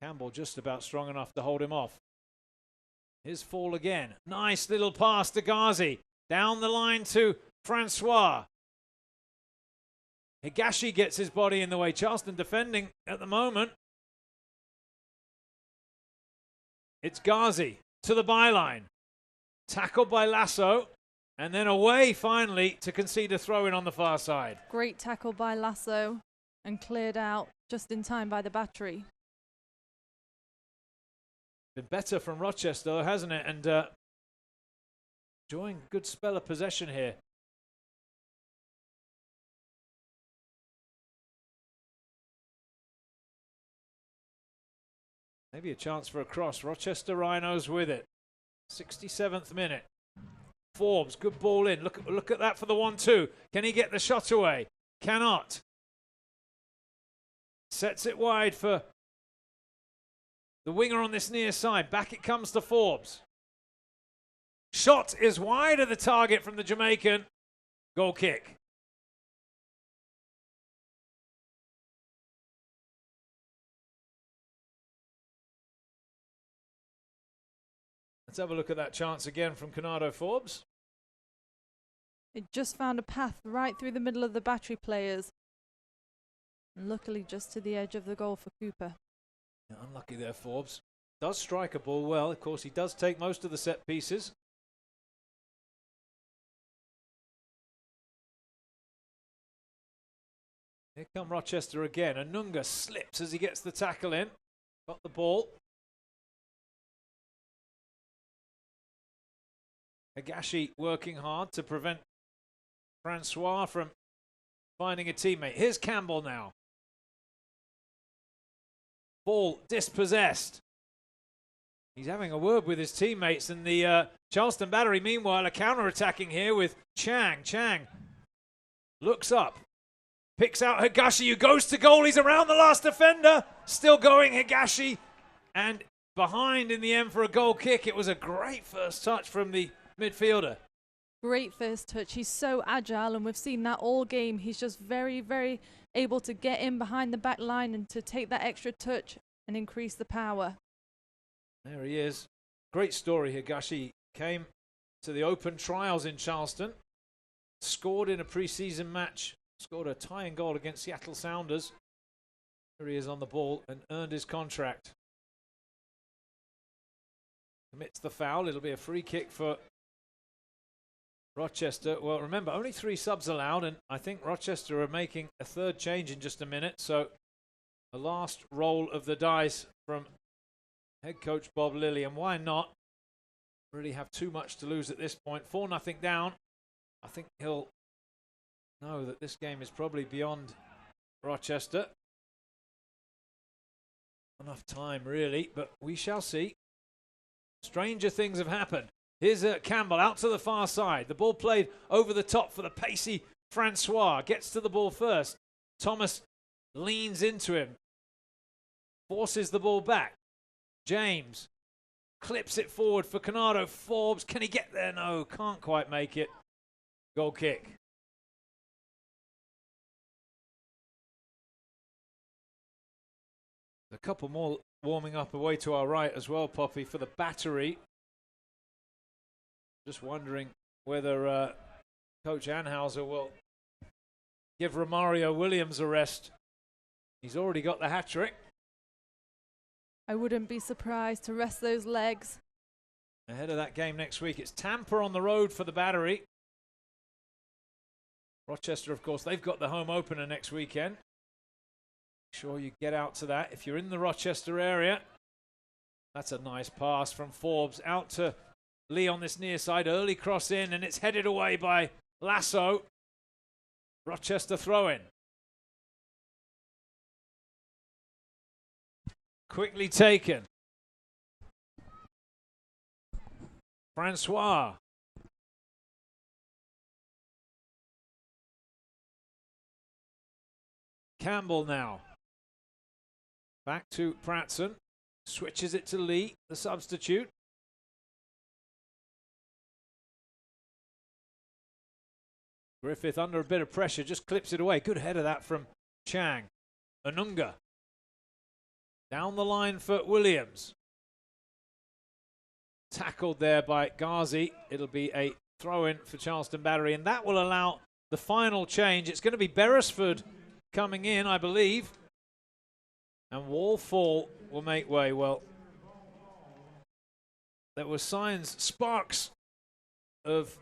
Campbell just about strong enough to hold him off. Here's Fall again. Nice little pass to Ghazi. Down the line to Francois. Higashi gets his body in the way. Charleston defending at the moment. It's Ghazi to the byline. Tackled by Lasso. And then away finally to concede a throw-in on the far side. Great tackle by Lasso and cleared out just in time by the Battery. Been better from Rochester, hasn't it? And enjoying a good spell of possession here. Maybe a chance for a cross. Rochester Rhinos with it. 67th minute. Forbes, good ball in. Look at that for the 1-2. Can he get the shot away? Cannot. Sets it wide for the winger on this near side. Back it comes to Forbes. Shot is wide of the target from the Jamaican. Goal kick. Let's have a look at that chance again from Canado Forbes. It just found a path right through the middle of the Battery players. And luckily just to the edge of the goal for Cooper. Yeah, unlucky there, Forbes. Does strike a ball well. Of course, he does take most of the set pieces. Here come Rochester again. Anunga slips as he gets the tackle in. Got the ball. Higashi working hard to prevent Francois from finding a teammate. Here's Campbell now. Ball dispossessed. He's having a word with his teammates, and the Charleston Battery, meanwhile, are counter-attacking here with Chang. Chang looks up, picks out Higashi, who goes to goal. He's around the last defender. Still going, Higashi, and behind in the end for a goal kick. It was a great first touch from the midfielder. Great first touch. He's so agile, and we've seen that all game. He's just very, very able to get in behind the back line and to take that extra touch and increase the power. There he is. Great story. Higashi came to the open trials in Charleston, scored in a preseason match, scored a tying goal against Seattle Sounders. Here he is on the ball and earned his contract. Commits the foul. It'll be a free kick for Rochester. Well, remember, only 3 subs allowed, and I think Rochester are making a third change in just a minute. So the last roll of the dice from head coach Bob Lilly, and why not? Really have too much to lose at this point. 4-0 down. I think he'll know that this game is probably beyond Rochester. Enough time, really, but we shall see. Stranger things have happened. Here's Campbell out to the far side. The ball played over the top for the pacey Francois. Gets to the ball first. Thomas leans into him. Forces the ball back. James clips it forward for Canado Forbes. Can he get there? No, can't quite make it. Goal kick. A couple more warming up away to our right as well, Poppy, for the Battery. Just wondering whether Coach Anhauser will give Romario Williams a rest. He's already got the hat-trick. I wouldn't be surprised to rest those legs. Ahead of that game next week, it's Tampa on the road for the Battery. Rochester, of course, they've got the home opener next weekend. Sure you get out to that if you're in the Rochester area. That's a nice pass from Forbes out to Lee on this near side. Early cross in, and it's headed away by Lasso. Rochester throw-in. Quickly taken. Francois. Campbell now. Back to Pratson. Switches it to Lee, the substitute. Griffith under a bit of pressure, just clips it away. Good header that from Chang. Anunga. Down the line for Williams. Tackled there by Ghazi. It'll be a throw-in for Charleston Battery, and that will allow the final change. It's going to be Beresford coming in, I believe. And Wallfall will make way. Well, there were signs, sparks of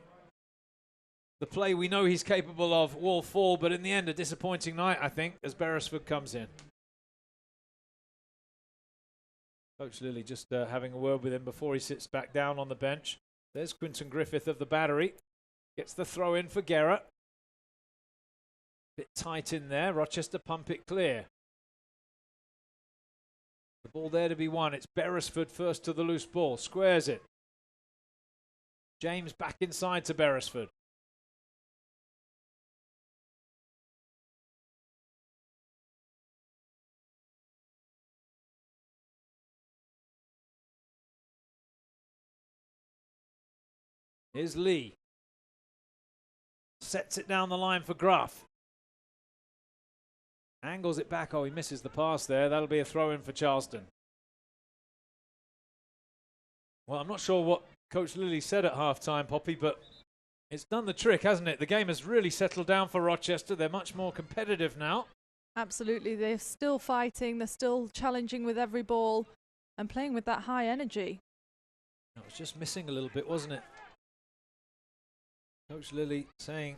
the play we know he's capable of, Wallfall, but in the end, a disappointing night, I think, as Beresford comes in. Coach Lilly just having a word with him before he sits back down on the bench. There's Quinton Griffith of the Battery. Gets the throw in for Gara. Bit tight in there. Rochester pump it clear. The ball there to be won. It's Beresford first to the loose ball. Squares it. James back inside to Beresford. Here's Lee. Sets it down the line for Gruff. Angles it back. Oh, he misses the pass there. That'll be a throw-in for Charleston. Well, I'm not sure what Coach Lilly said at halftime, Poppy, but it's done the trick, hasn't it? The game has really settled down for Rochester. They're much more competitive now. Absolutely. They're still fighting. They're still challenging with every ball and playing with that high energy. It was just missing a little bit, wasn't it? Coach Lilly saying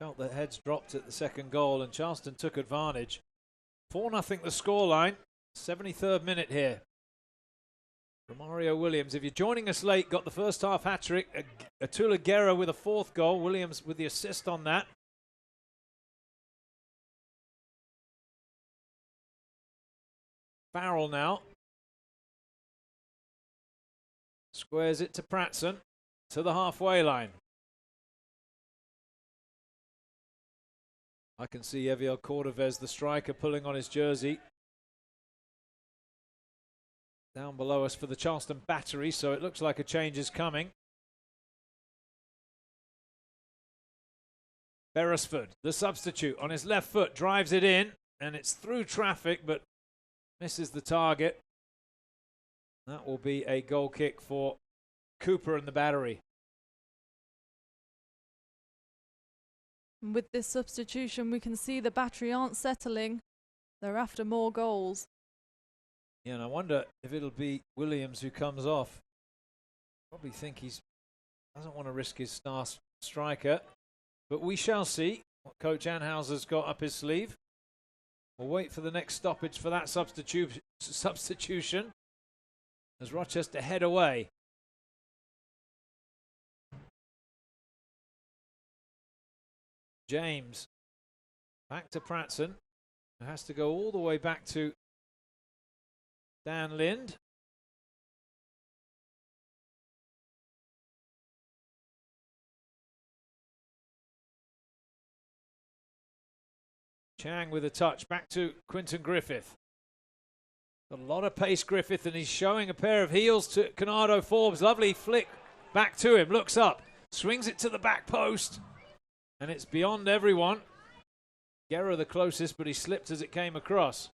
felt the heads dropped at the second goal and Charleston took advantage. 4-0 the scoreline. 73rd minute here. Romario Williams, if you're joining us late, got the first half hat-trick. Atula Gara with a 4th goal. Williams with the assist on that. Farrell now. Squares it to Pratson. To the halfway line. I can see Eviel Cordovez, the striker, pulling on his jersey. Down below us for the Charleston Battery, so it looks like a change is coming. Beresford, the substitute, on his left foot, drives it in, and it's through traffic, but misses the target. That will be a goal kick for Cooper and the Battery. With this substitution, we can see the Battery aren't settling. They're after more goals. Yeah, and I wonder if it'll be Williams who comes off. Probably think he doesn't want to risk his star striker. But we shall see what Coach Anhauser's got up his sleeve. We'll wait for the next stoppage for that substitution as Rochester head away. James back to Pratson, who has to go all the way back to Dan Lind. Chang with a touch, back to Quinton Griffith. Got a lot of pace, Griffith, and he's showing a pair of heels to Canardo Forbes. Lovely flick back to him, looks up, swings it to the back post, and it's beyond everyone. Gara the closest, but he slipped as it came across.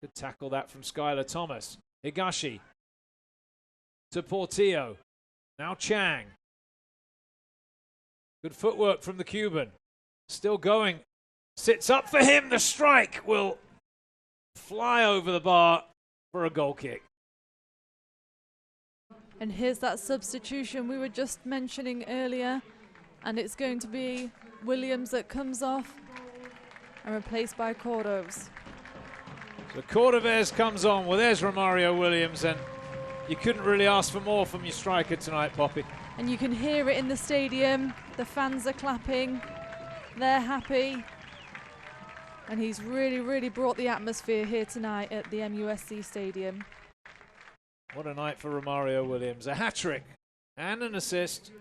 Good tackle that from Skylar Thomas. Higashi to Portillo. Now Chang. Good footwork from the Cuban. Still going. Sits up for him. The strike will fly over the bar for a goal kick. And here's that substitution we were just mentioning earlier. And it's going to be Williams that comes off and replaced by Cordovez. So Cordovez comes on. Well, there's Romario Williams, and you couldn't really ask for more from your striker tonight, Poppy. And you can hear it in the stadium. The fans are clapping. They're happy. And he's really, really brought the atmosphere here tonight at the MUSC Stadium. What a night for Romario Williams. A hat-trick and an assist.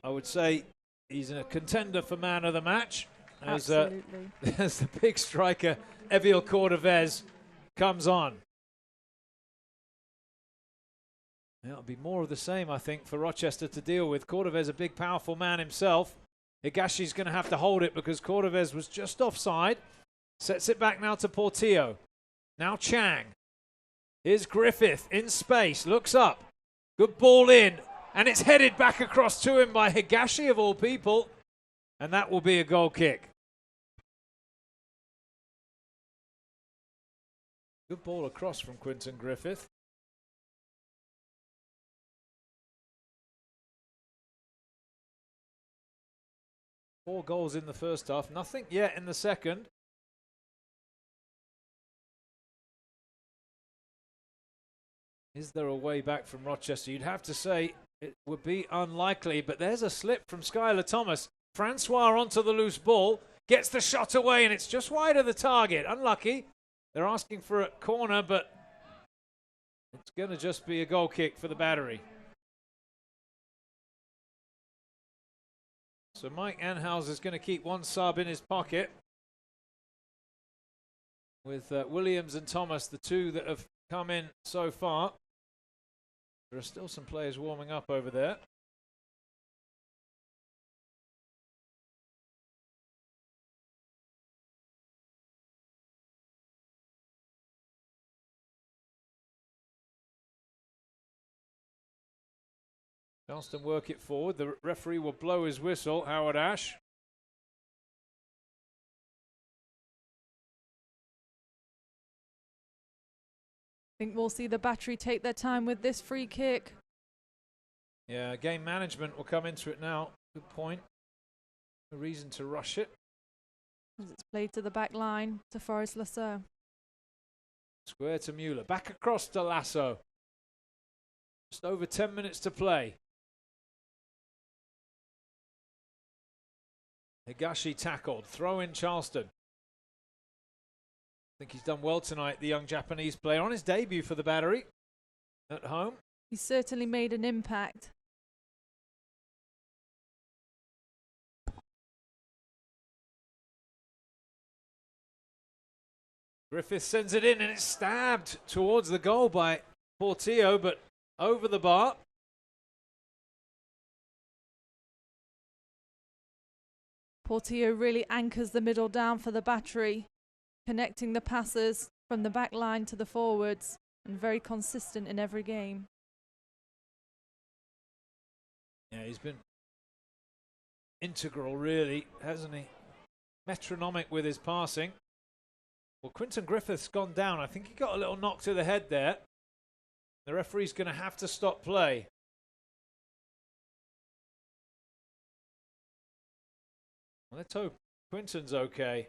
I would say he's a contender for man of the match. Absolutely. As the big striker, Eviel Cordovez, comes on. That'll be more of the same, I think, for Rochester to deal with. Cordovez, a big, powerful man himself. Higashi's going to have to hold it because Cordovez was just offside. Sets it back now to Portillo. Now Chang. Here's Griffith in space. Looks up. Good ball in. And it's headed back across to him by Higashi, of all people. And that will be a goal kick. Good ball across from Quinton Griffith. Four goals in the first half. Nothing yet in the second. Is there a way back from Rochester? You'd have to say it would be unlikely, but there's a slip from Skylar Thomas. Francois onto the loose ball, gets the shot away, and it's just wide of the target. Unlucky. They're asking for a corner, but It's going to just be a goal kick for the Battery. So Mike Anhauser is going to keep one sub in his pocket, with Williams and Thomas, the two that have come in so far. There are still some players warming up over there. Charleston work it forward. The referee will blow his whistle, Howard Ash. I think we'll see the Battery take their time with this free kick. Yeah, game management will come into it now. Good point. No reason to rush it. As it's played to the back line to Forrest Lasso. Square to Mueller. Back across to Lasso. Just over 10 minutes to play. Higashi tackled. Throw in Charleston. I think he's done well tonight, the young Japanese player, on his debut for the Battery at home. He's certainly made an impact. Griffith sends it in and it's stabbed towards the goal by Portillo, but over the bar. Portillo really anchors the middle down for the Battery, connecting the passes from the back line to the forwards, and very consistent in every game. Yeah, he's been integral, really, hasn't he? Metronomic with his passing. Well, Quinton Griffith's gone down. I think he got a little knock to the head there. The referee's going to have to stop play. Well, let's hope Quinton's okay.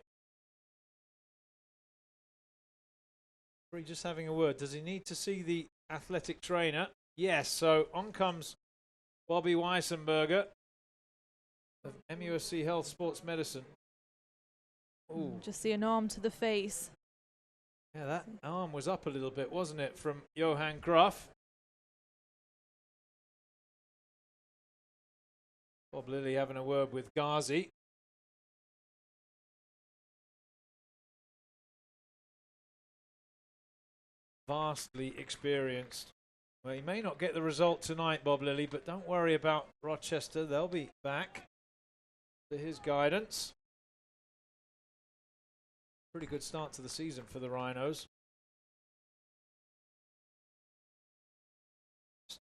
Referee just having a word. Does he need to see the athletic trainer? Yes, so on comes Bobby Weissenberger of MUSC Health Sports Medicine. Ooh. Just see an arm to the face. Yeah, that arm was up a little bit, wasn't it, from Johan Gruff. Bob Lilly having a word with Ghazi. Vastly experienced. Well, he may not get the result tonight, Bob Lilly, but don't worry about Rochester. They'll be back to his guidance. Pretty good start to the season for the Rhinos.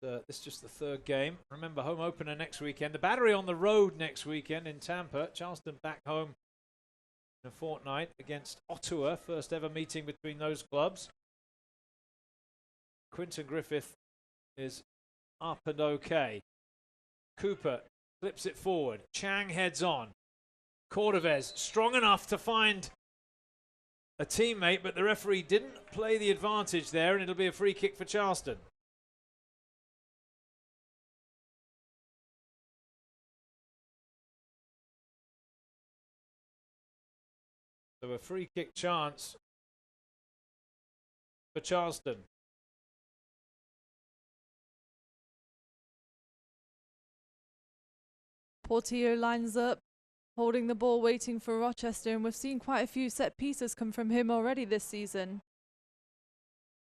This is just the third game. Remember, home opener next weekend. The Battery on the road next weekend in Tampa. Charleston back home in a fortnight against Ottawa. First ever meeting between those clubs. Quinton Griffith is up and okay. Cooper flips it forward. Chang heads on. Cordovez strong enough to find a teammate, but the referee didn't play the advantage there, and it'll be a free kick for Charleston. So a free kick chance for Charleston. Portillo lines up, holding the ball, waiting for Rochester, and we've seen quite a few set pieces come from him already this season.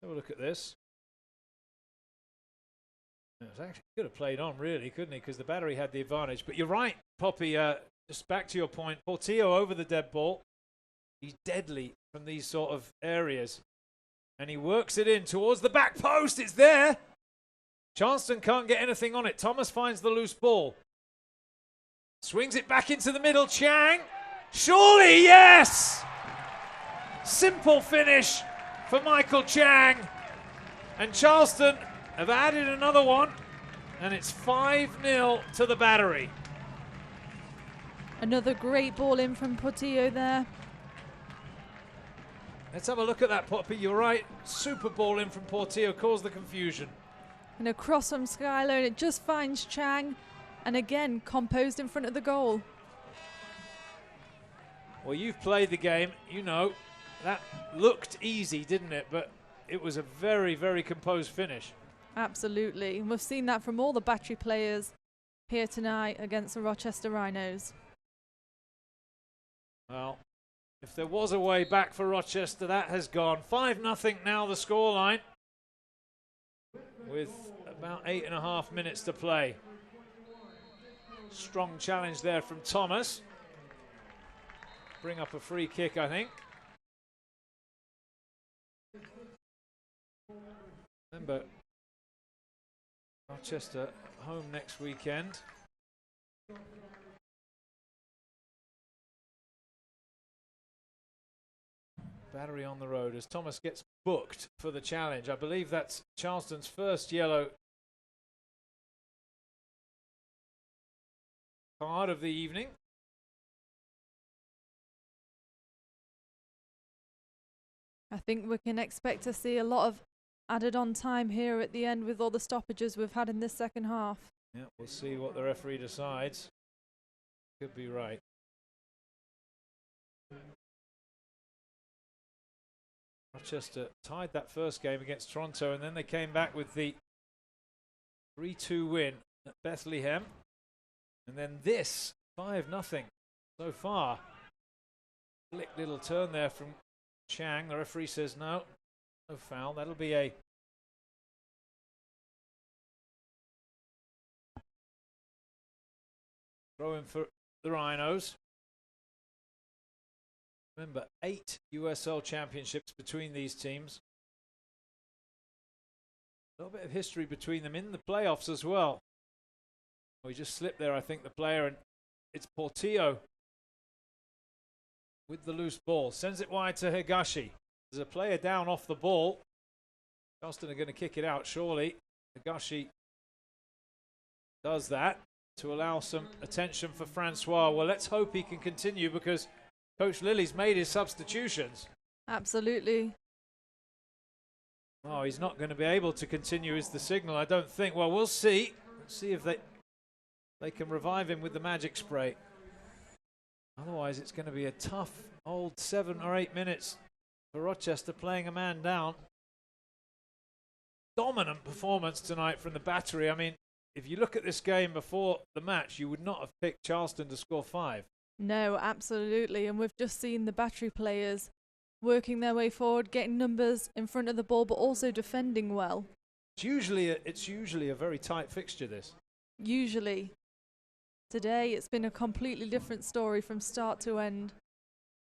Have a look at this. It was actually could have played on, really, couldn't he? Because the Battery had the advantage. But you're right, Poppy. Just back to your point. Portillo over the dead ball. He's deadly from these sort of areas. And he works it in towards the back post. It's there. Charleston can't get anything on it. Thomas finds the loose ball. Swings it back into the middle. Chang. Surely, yes! Simple finish for Michael Chang. And Charleston have added another one. And it's 5-0 to the Battery. Another great ball in from Portillo there. Let's have a look at that, Poppy. You're right. Super ball in from Portillo caused the confusion. And across from Skylar, and it just finds Chang. And again, composed in front of the goal. Well, you've played the game. You know, that looked easy, didn't it? But it was a very, very composed finish. Absolutely. And we've seen that from all the Battery players here tonight against the Rochester Rhinos. Well, if there was a way back for Rochester, that has gone. 5-0 now the scoreline, with about 8.5 minutes to play. Strong challenge there from Thomas. Bring up a free kick, I think. Remember, Rochester home next weekend. Battery on the road as Thomas gets booked for the challenge. I believe that's Charleston's first yellow card of the evening. I think we can expect to see a lot of added on time here at the end with all the stoppages we've had in this second half. Yeah, we'll see what the referee decides. Could be right. Rochester tied that first game against Toronto, and then they came back with the 3-2 win at Bethlehem. And then this 5-0 so far. Slick little turn there from Chang. The referee says no foul. That'll be a throw in for the Rhinos. Remember, 8 USL championships between these teams. A little bit of history between them in the playoffs as well. We just slipped there, I think, the player, and it's Portillo with the loose ball. Sends it wide to Higashi. There's a player down off the ball. Charleston are going to kick it out, surely. Higashi does that to allow some attention for Francois. Well, let's hope he can continue, because Coach Lilly's made his substitutions. Absolutely. Oh, he's not going to be able to continue, is the signal, I don't think. Well, we'll see. Let's see if they can revive him with the magic spray. Otherwise, it's going to be a tough old 7 or 8 minutes for Rochester, playing a man down. Dominant performance tonight from the Battery. I mean, if you look at this game before the match, you would not have picked Charleston to score 5. No, absolutely. And we've just seen the Battery players working their way forward, getting numbers in front of the ball, but also defending well. It's usually a very tight fixture, this. Usually. Today, it's been a completely different story from start to end.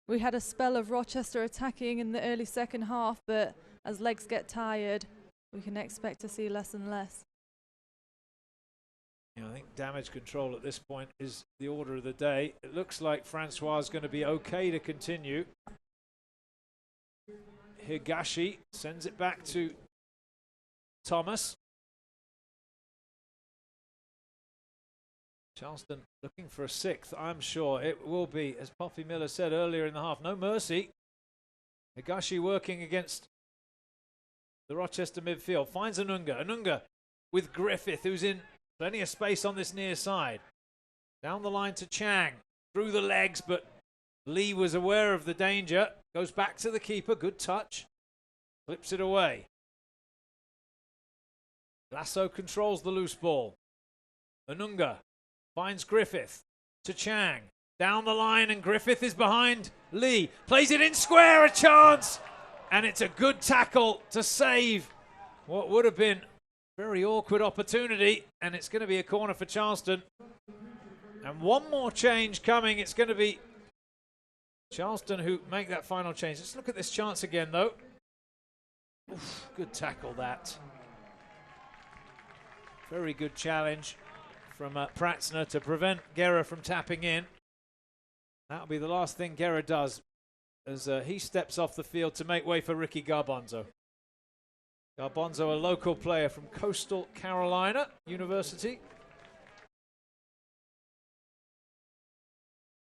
We had a spell of Rochester attacking in the early second half, but as legs get tired, we can expect to see less and less. I think damage control at this point is the order of the day. It looks like Francois is going to be okay to continue. Higashi sends it back to Thomas. Charleston looking for a 6th. I'm sure it will be, as Poppy Miller said earlier in the half, no mercy. Higashi working against the Rochester midfield. Finds Anunga. Anunga with Griffith, who's in plenty of space on this near side. Down the line to Chang. Through the legs, but Lee was aware of the danger. Goes back to the keeper. Good touch. Flips it away. Lasso controls the loose ball. Anunga finds Griffith to Chang. Down the line, and Griffith is behind Lee. Plays it in square, a chance. And it's a good tackle to save what would have been a very awkward opportunity. And it's going to be a corner for Charleston. And one more change coming. It's going to be Charleston who make that final change. Let's look at this chance again, though. Oof, good tackle, that. Very good challenge from Pratzner to prevent Gara from tapping in. That'll be the last thing Gara does as he steps off the field to make way for Ricky Garbonzo. Garbonzo, a local player from Coastal Carolina University.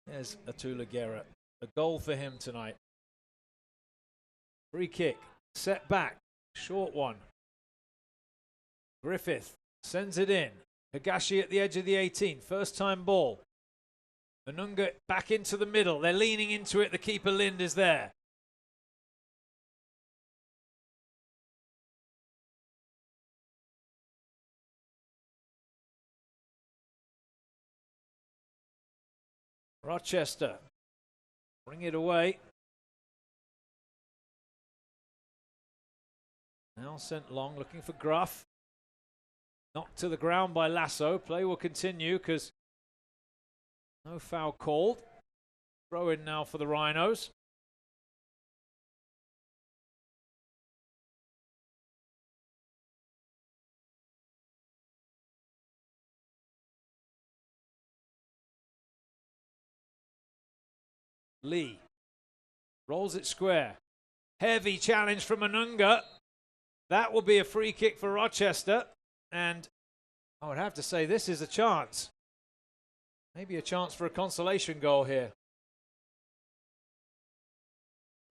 There's Atula Gara. A goal for him tonight. Free kick. Set back. Short one. Griffith sends it in. Higashi at the edge of the 18. First time ball. Anunga back into the middle. They're leaning into it. The keeper Lind is there. Rochester bring it away. Now sent long, looking for Gruff. Knocked to the ground by Lasso. Play will continue because no foul called. Throw in now for the Rhinos. Lee rolls it square. Heavy challenge from Anunga. That will be a free kick for Rochester. And I would have to say this is a chance. Maybe a chance for a consolation goal here.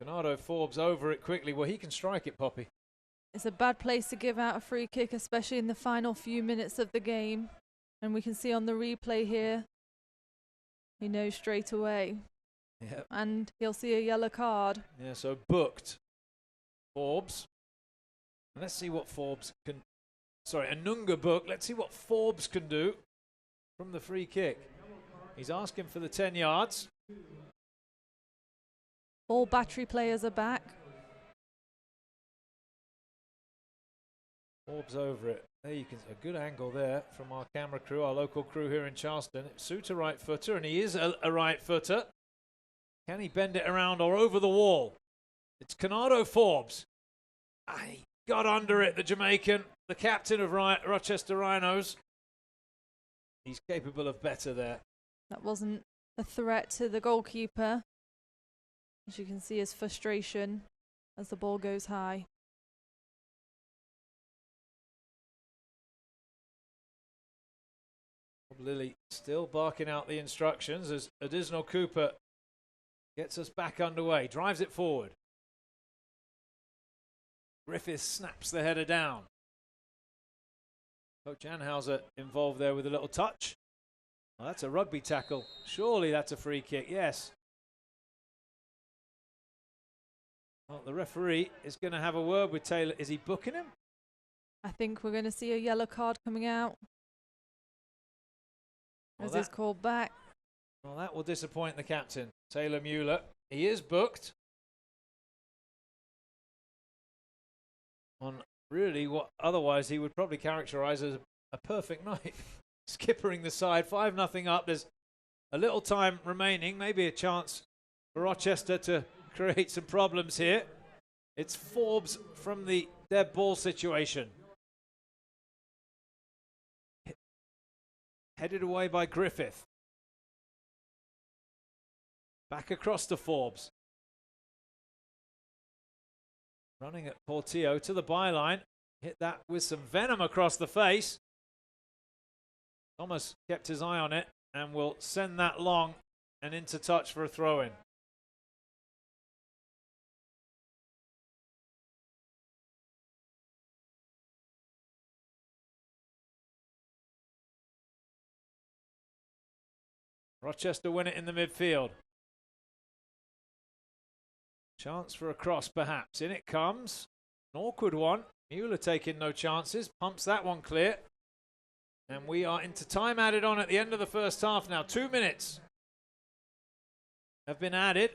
Bernardo Forbes over it quickly. Well, he can strike it, Poppy. It's a bad place to give out a free kick, especially in the final few minutes of the game. And we can see on the replay here, he knows straight away. Yep. And he'll see a yellow card. Yeah, so booked. Forbes. And let's see what Forbes can... Sorry, Anunga booked. Let's see what Forbes can do from the free kick. He's asking for the 10 yards. All Battery players are back. Forbes over it. There you can see a good angle there from our camera crew, our local crew here in Charleston. Suit a right footer, and he is a right footer. Can he bend it around or over the wall? It's Canado Forbes. He got under it, the Jamaican, the captain of Rochester Rhinos. He's capable of better there. That wasn't a threat to the goalkeeper. As you can see his frustration as the ball goes high. Lily still barking out the instructions as Additional Cooper gets us back underway, drives it forward. Griffith snaps the header down. Coach Anhauser involved there with a little touch. Well, that's a rugby tackle. Surely that's a free kick, yes. Well, the referee is going to have a word with Taylor. Is he booking him? I think we're going to see a yellow card coming out. As he's called back. Well, that will disappoint the captain, Taylor Mueller. He is booked on really what otherwise he would probably characterize as a perfect night. Skippering the side, 5-0 up. There's a little time remaining, maybe a chance for Rochester to create some problems here. It's Forbes from the dead ball situation. Headed away by Griffith. Back across to Forbes. Running at Portillo to the byline. Hit that with some venom across the face. Thomas kept his eye on it and will send that long and into touch for a throw-in. Rochester win it in the midfield. Chance for a cross perhaps. In it comes. An awkward one. Mueller taking no chances. Pumps that one clear. And we are into time added on at the end of the first half now. 2 minutes have been added.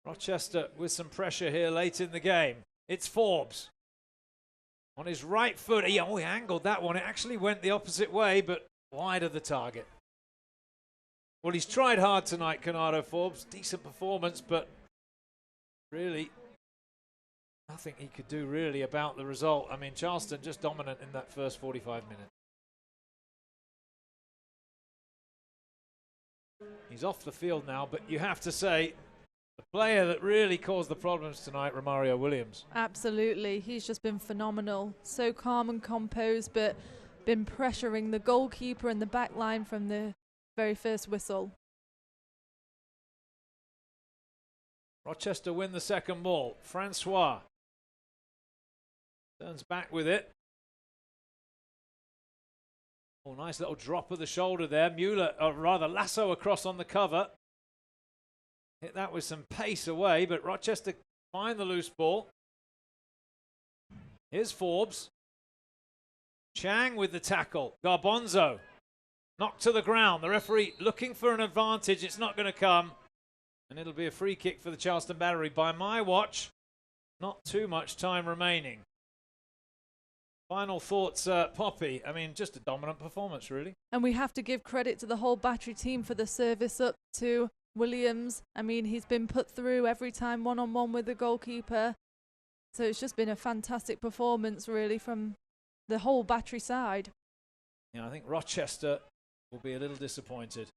Rochester with some pressure here late in the game. It's Forbes. On his right foot. He angled that one. It actually went the opposite way, but wide of the target. Well, he's tried hard tonight, Canado Forbes. Decent performance, but really nothing he could do really about the result. I mean, Charleston just dominant in that first 45 minutes. He's off the field now, but you have to say, the player that really caused the problems tonight, Romario Williams. Absolutely. He's just been phenomenal. So calm and composed, but been pressuring the goalkeeper and the back line from the very first whistle. Rochester win the second ball. Francois turns back with it. Oh, nice little drop of the shoulder there. Mueller, or rather Lasso across on the cover. Hit that with some pace away, but Rochester find the loose ball. Here's Forbes. Chang with the tackle. Garbonzo knocked to the ground. The referee looking for an advantage. It's not going to come. And it'll be a free kick for the Charleston Battery. By my watch, not too much time remaining. Final thoughts, Poppy. I mean, just a dominant performance, really. And we have to give credit to the whole Battery team for the service up to Williams. I mean, he's been put through every time one-on-one with the goalkeeper. So it's just been a fantastic performance, really, from the whole Battery side. Yeah, I think Rochester will be a little disappointed.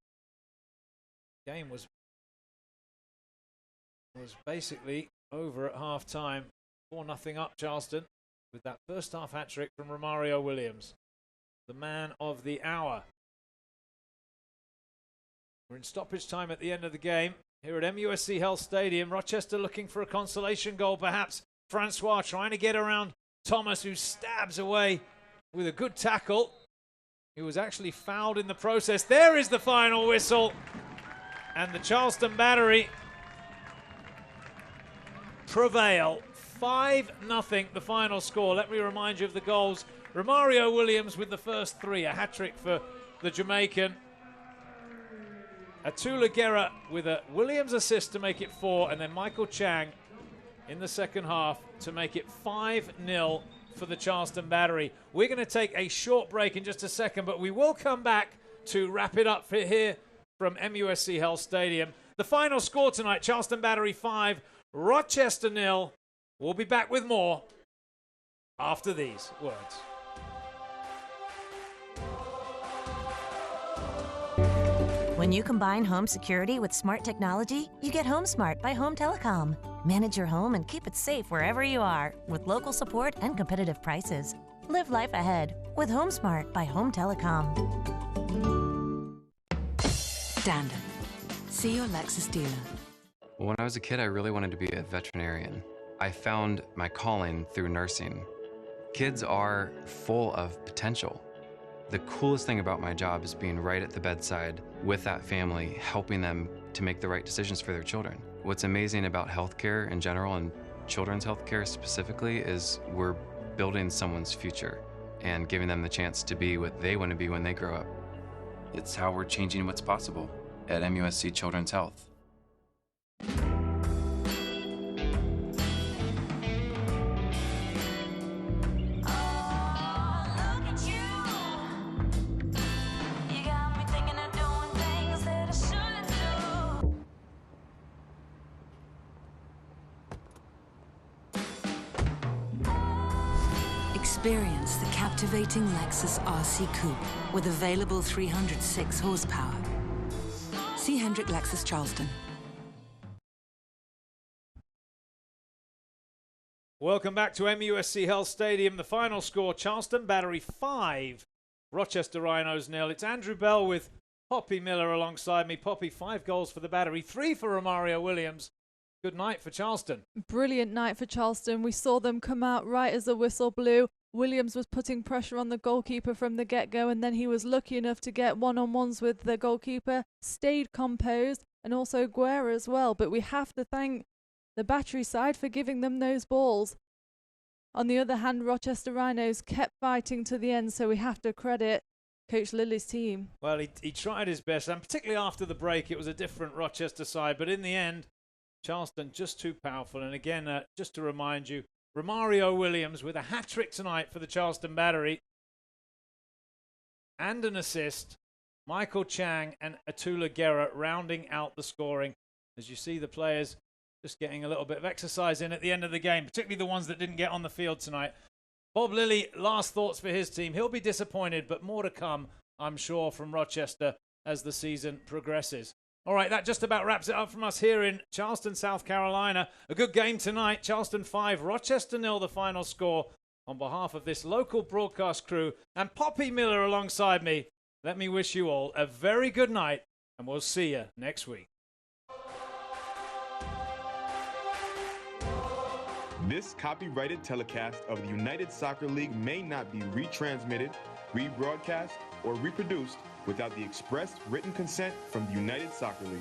Game was basically over at half-time. 4-0 up Charleston with that first half hat-trick from Romario Williams, the man of the hour. We're in stoppage time at the end of the game here at MUSC Health Stadium. Rochester looking for a consolation goal, perhaps. Francois trying to get around Thomas, who stabs away with a good tackle. He was actually fouled in the process. There is the final whistle. And the Charleston Battery prevail. 5-0 the final score. Let me remind you of the goals. Romario Williams with the first three, a hat-trick for the Jamaican. Atula Gara with a Williams assist to make it 4, and then Michael Chang in the second half to make it 5-0 for the Charleston Battery. We're going to take a short break in just a second, but we will come back to wrap it up here from MUSC Health Stadium. The final score tonight, Charleston Battery 5, Rochester 0. We'll be back with more after these words. When you combine home security with smart technology, you get Home Smart by Home Telecom. Manage your home and keep it safe wherever you are with local support and competitive prices. Live life ahead with Home Smart by Home Telecom. Danda. See your Lexus dealer. When I was a kid, I really wanted to be a veterinarian. I found my calling through nursing. Kids are full of potential. The coolest thing about my job is being right at the bedside with that family, helping them to make the right decisions for their children. What's amazing about healthcare in general and children's healthcare specifically is we're building someone's future and giving them the chance to be what they want to be when they grow up. It's how we're changing what's possible at MUSC Children's Health. Experience the captivating Lexus RC Coupe with available 306 horsepower. See Hendrick Lexus Charleston. Welcome back to MUSC Health Stadium. The final score, Charleston Battery 5, Rochester Rhinos 0. It's Andrew Bell with Poppy Miller alongside me. Poppy, 5 goals for the Battery, 3 for Romario Williams. Good night for Charleston. Brilliant night for Charleston. We saw them come out right as the whistle blew. Williams was putting pressure on the goalkeeper from the get-go, and then he was lucky enough to get one-on-ones with the goalkeeper, stayed composed, and also Gara as well. But we have to thank the Battery side for giving them those balls. On the other hand, Rochester Rhinos kept fighting to the end, so we have to credit Coach Lilly's team. Well, he tried his best, and particularly after the break, it was a different Rochester side. But in the end, Charleston just too powerful. And again, just to remind you, Romario Williams with a hat-trick tonight for the Charleston Battery and an assist. Michael Chang and Atula Gara rounding out the scoring. As you see the players just getting a little bit of exercise in at the end of the game, particularly the ones that didn't get on the field tonight. Bob Lilly, last thoughts for his team. He'll be disappointed, but more to come, I'm sure, from Rochester as the season progresses. All right, that just about wraps it up from us here in Charleston, South Carolina. A good game tonight. Charleston 5, Rochester 0, the final score. On behalf of this local broadcast crew and Poppy Miller alongside me, let me wish you all a very good night, and we'll see you next week. This copyrighted telecast of the United Soccer League may not be retransmitted, rebroadcast, or reproduced without the express written consent from the United Soccer League.